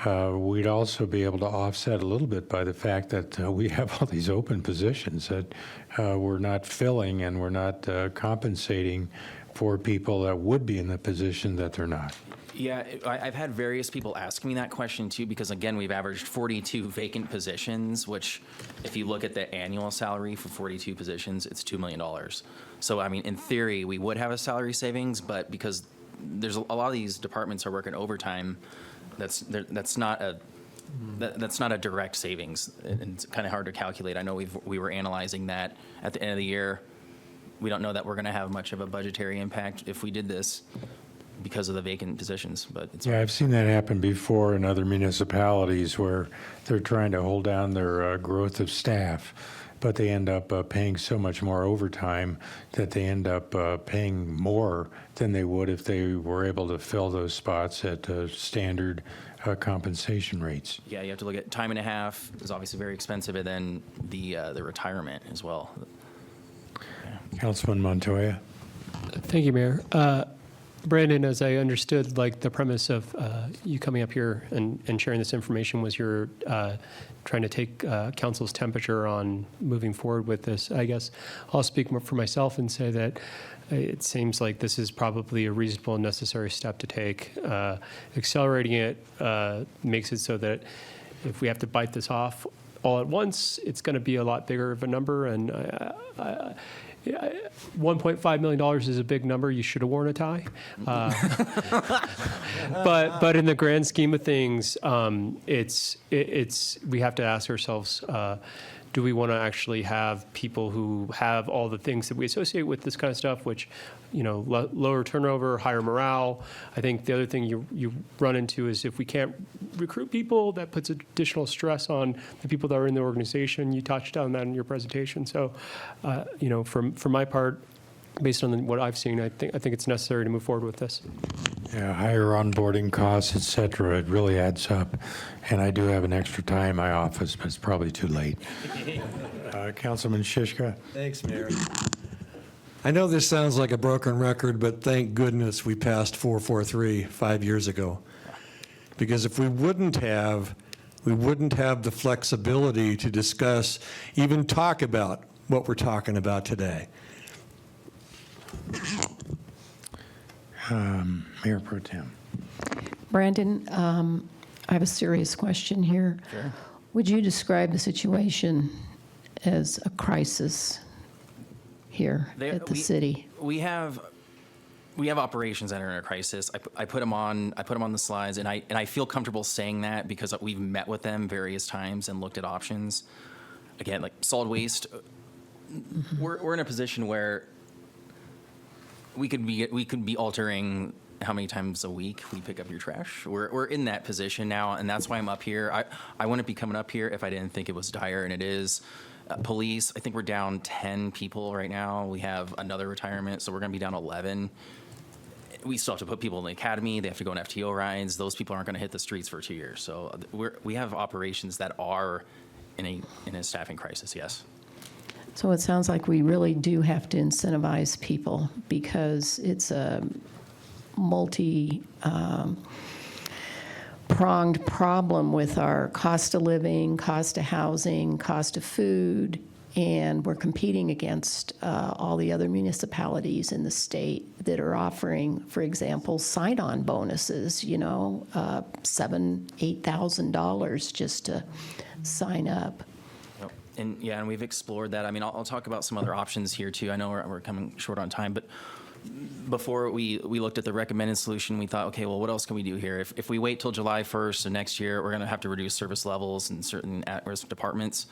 [SPEAKER 1] we'd also be able to offset a little bit by the fact that we have all these open positions that we're not filling and we're not compensating for people that would be in the position that they're not.
[SPEAKER 11] Yeah, I've had various people ask me that question too, because again, we've averaged 42 vacant positions, which if you look at the annual salary for 42 positions, it's $2 million. So, I mean, in theory, we would have a salary savings, but because there's a lot of these departments are working overtime, that's not a direct savings. It's kind of hard to calculate. I know we were analyzing that at the end of the year. We don't know that we're going to have much of a budgetary impact if we did this because of the vacant positions, but it's.
[SPEAKER 1] Yeah, I've seen that happen before in other municipalities where they're trying to hold down their growth of staff, but they end up paying so much more overtime that they end up paying more than they would if they were able to fill those spots at standard compensation rates.
[SPEAKER 11] Yeah, you have to look at time and a half is obviously very expensive, and then the retirement as well.
[SPEAKER 1] Councilman Montoya.
[SPEAKER 7] Thank you, Mayor. Brandon, as I understood, like the premise of you coming up here and sharing this information was you're trying to take council's temperature on moving forward with this. I guess I'll speak for myself and say that it seems like this is probably a reasonable and necessary step to take. Accelerating it makes it so that if we have to bite this off all at once, it's going to be a lot bigger of a number. And $1.5 million is a big number. You should have worn a tie. But in the grand scheme of things, it's we have to ask ourselves, do we want to actually have people who have all the things that we associate with this kind of stuff, which, lower turnover, higher morale? I think the other thing you run into is if we can't recruit people, that puts additional stress on the people that are in the organization. You touched on that in your presentation. So, for my part, based on what I've seen, I think it's necessary to move forward with this.
[SPEAKER 1] Yeah, higher onboarding costs, et cetera, it really adds up. And I do have an extra tie in my office, but it's probably too late. Councilman Shishka?
[SPEAKER 8] Thanks, Mayor. I know this sounds like a broken record, but thank goodness we passed 443 5 years ago. Because if we wouldn't have the flexibility to discuss, even talk about what we're talking about today.
[SPEAKER 1] Mayor Pro Tem.
[SPEAKER 13] Brandon, I have a serious question here.
[SPEAKER 11] Sure.
[SPEAKER 13] Would you describe the situation as a crisis here at the city?
[SPEAKER 11] We have operations that are in a crisis. I put them on the slides, and I feel comfortable saying that because we've met with them various times and looked at options. Again, like solid waste, we're in a position where we could be altering how many times a week we pick up your trash. We're in that position now, and that's why I'm up here. I wouldn't be coming up here if I didn't think it was dire, and it is. Police, I think we're down 10 people right now. We have another retirement, so we're going to be down 11. We still have to put people in the academy. They have to go on FTO rides. Those people aren't going to hit the streets for 2 years. So we have operations that are in a staffing crisis, yes.
[SPEAKER 13] So it sounds like we really do have to incentivize people because it's a multi-pronged problem with our cost of living, cost of housing, cost of food, and we're competing against all the other municipalities in the state that are offering, for example, sign-on bonuses, $7,000, $8,000 just to sign up.
[SPEAKER 11] And we've explored that. I mean, I'll talk about some other options here too. I know we're coming short on time, but before we looked at the recommended solution, we thought, okay, well, what else can we do here? If we wait till July 1st of next year, we're going to have to reduce service levels in certain at-risk departments.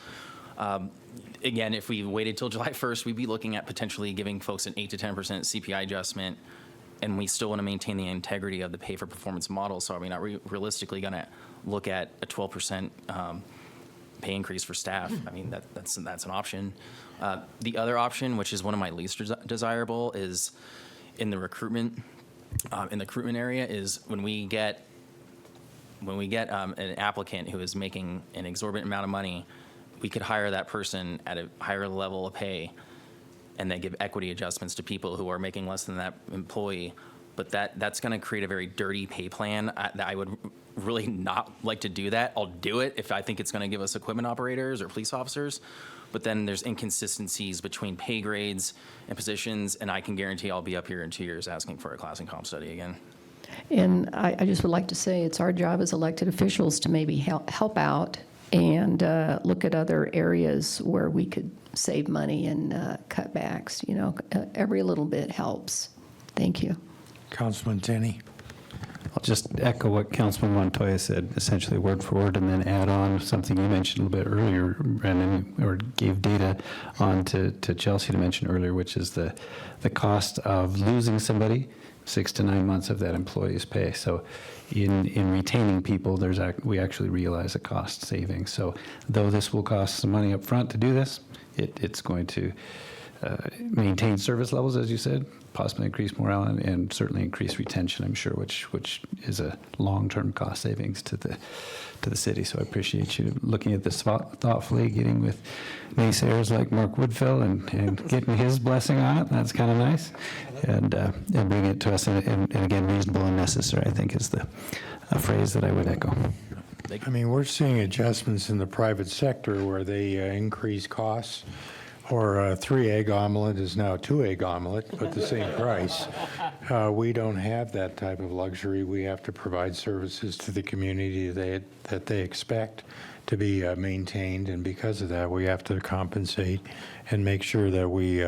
[SPEAKER 11] Again, if we waited till July 1st, we'd be looking at potentially giving folks an 8 to 10% CPI adjustment, and we still want to maintain the integrity of the pay-for-performance model. So are we not realistically going to look at a 12% pay increase for staff? I mean, that's an option. The other option, which is one of my least desirable, is in the recruitment area, is when we get an applicant who is making an exorbitant amount of money, we could hire that person at a higher level of pay and then give equity adjustments to people who are making less than that employee. But that's going to create a very dirty pay plan. I would really not like to do that. I'll do it if I think it's going to give us equipment operators or police officers. But then there's inconsistencies between pay grades and positions, and I can guarantee I'll be up here in 2 years asking for a class and comp study again.
[SPEAKER 13] And I just would like to say it's our job as elected officials to maybe help out and look at other areas where we could save money and cutbacks. Every little bit helps. Thank you.
[SPEAKER 1] Councilman Tenney.
[SPEAKER 3] I'll just echo what Councilman Montoya said, essentially word for word, and then add on something you mentioned a little bit earlier, Brandon, or gave data on to Chelsea to mention earlier, which is the cost of losing somebody, 6 to 9 months of that employee's pay. So in retaining people, we actually realize a cost saving. So though this will cost some money up front to do this, it's going to maintain service levels, as you said, possibly increase morale and certainly increase retention, I'm sure, which is a long-term cost savings to the city. So I appreciate you looking at this thoughtfully, getting with naysayers like Mark Woodfill and getting his blessing on it. That's kind of nice, and bringing it to us. And again, reasonable and necessary, I think, is a phrase that I would echo.
[SPEAKER 1] I mean, we're seeing adjustments in the private sector where they increase costs or a 3-egg omelet is now a 2-egg omelet, but the same price. We don't have that type of luxury. We have to provide services to the community that they expect to be maintained, and because of that, we have to compensate and make sure that we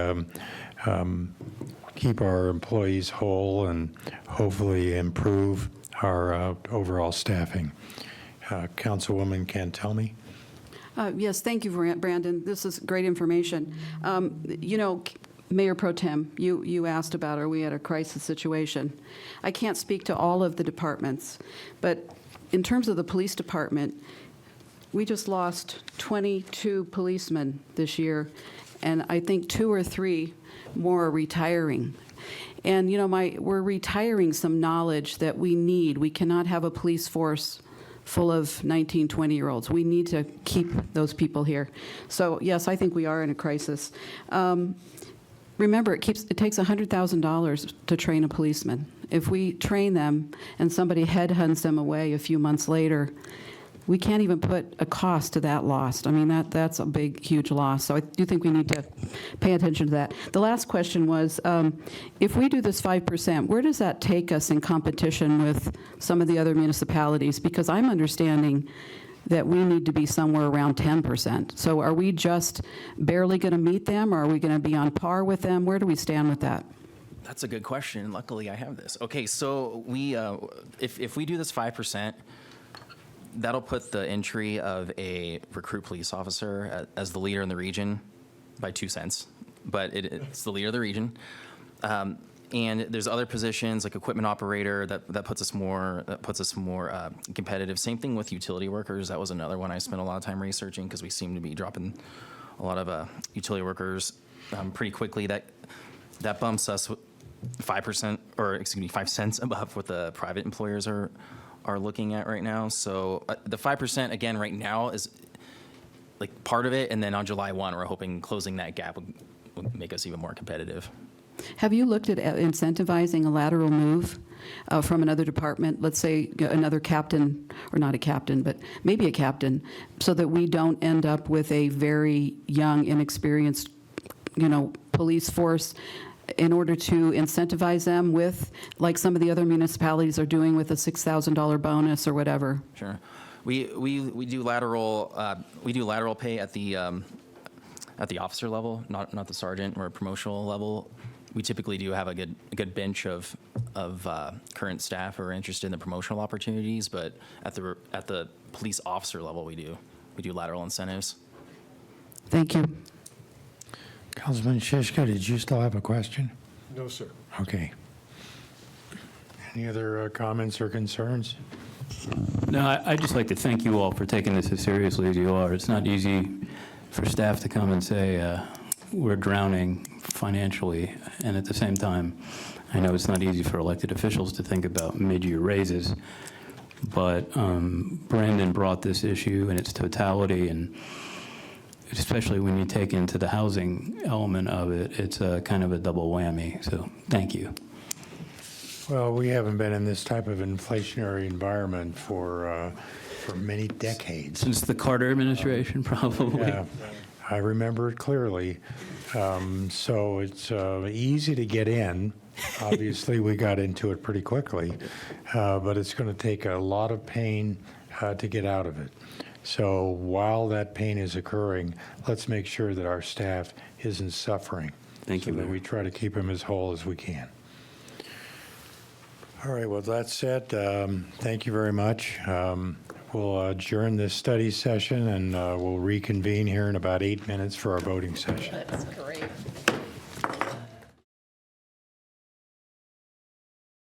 [SPEAKER 1] keep our employees whole and hopefully improve our overall staffing. Councilwoman Cantelmi?
[SPEAKER 9] Yes, thank you, Brandon. This is great information. You know, Mayor Pro Tem, you asked about, are we at a crisis situation? I can't speak to all of the departments, but in terms of the police department, we just lost 22 policemen this year, and I think 2 or 3 more are retiring. And, you know, we're retiring some knowledge that we need. We cannot have a police force full of 19, 20-year-olds. We need to keep those people here. So, yes, I think we are in a crisis. Remember, it takes $100,000 to train a policeman. If we train them and somebody headhunts them away a few months later, we can't even put a cost to that loss. I mean, that's a big, huge loss. So I do think we need to pay attention to that. The last question was, if we do this 5%, where does that take us in competition with some of the other municipalities? Because I'm understanding that we need to be somewhere around 10%. So are we just barely going to meet them, or are we going to be on par with them? Where do we stand with that?
[SPEAKER 11] That's a good question. Luckily, I have this. Okay, so we, if we do this 5%, that'll put the entry of a recruit police officer as the leader in the region by 2 cents, but it's the leader of the region. And there's other positions like equipment operator that puts us more competitive. Same thing with utility workers. That was another one I spent a lot of time researching because we seem to be dropping a lot of utility workers pretty quickly. That bumps us 5%, or excuse me, 5 cents above what the private employers are looking at right now. So the 5% again right now is like part of it, and then on July 1, we're hoping closing that gap would make us even more competitive.
[SPEAKER 9] Have you looked at incentivizing a lateral move from another department, let's say another captain, or not a captain, but maybe a captain, so that we don't end up with a very young, inexperienced, police force, in order to incentivize them with, like some of the other municipalities are doing with a $6,000 bonus or whatever?
[SPEAKER 11] Sure, we do lateral pay at the officer level, not the sergeant or promotional level. We typically do have a good bench of current staff who are interested in the promotional opportunities, but at the police officer level, we do lateral incentives.
[SPEAKER 9] Thank you.
[SPEAKER 1] Councilman Shishka, did you still have a question?
[SPEAKER 8] No, sir.
[SPEAKER 1] Okay. Any other comments or concerns?
[SPEAKER 14] No, I'd just like to thank you all for taking this as seriously as you are. It's not easy for staff to come and say, we're drowning financially, and at the same time, I know it's not easy for elected officials to think about mid-year raises, but Brandon brought this issue in its totality, and especially when you take into the housing element of it, it's a kind of a double whammy, so thank you.
[SPEAKER 1] Well, we haven't been in this type of inflationary environment for many decades.
[SPEAKER 14] Since the Carter administration, probably.
[SPEAKER 1] Yeah, I remember it clearly. So it's easy to get in. Obviously, we got into it pretty quickly, but it's going to take a lot of pain to get out of it. So while that pain is occurring, let's make sure that our staff isn't suffering.
[SPEAKER 14] Thank you,
[SPEAKER 1] so that
[SPEAKER 14] Mayor.
[SPEAKER 1] we try to keep them as whole as we can. All right, well, that said, thank you very much. We'll adjourn this study session, and we'll reconvene here in about 8 minutes for our voting session.
[SPEAKER 13] That's great.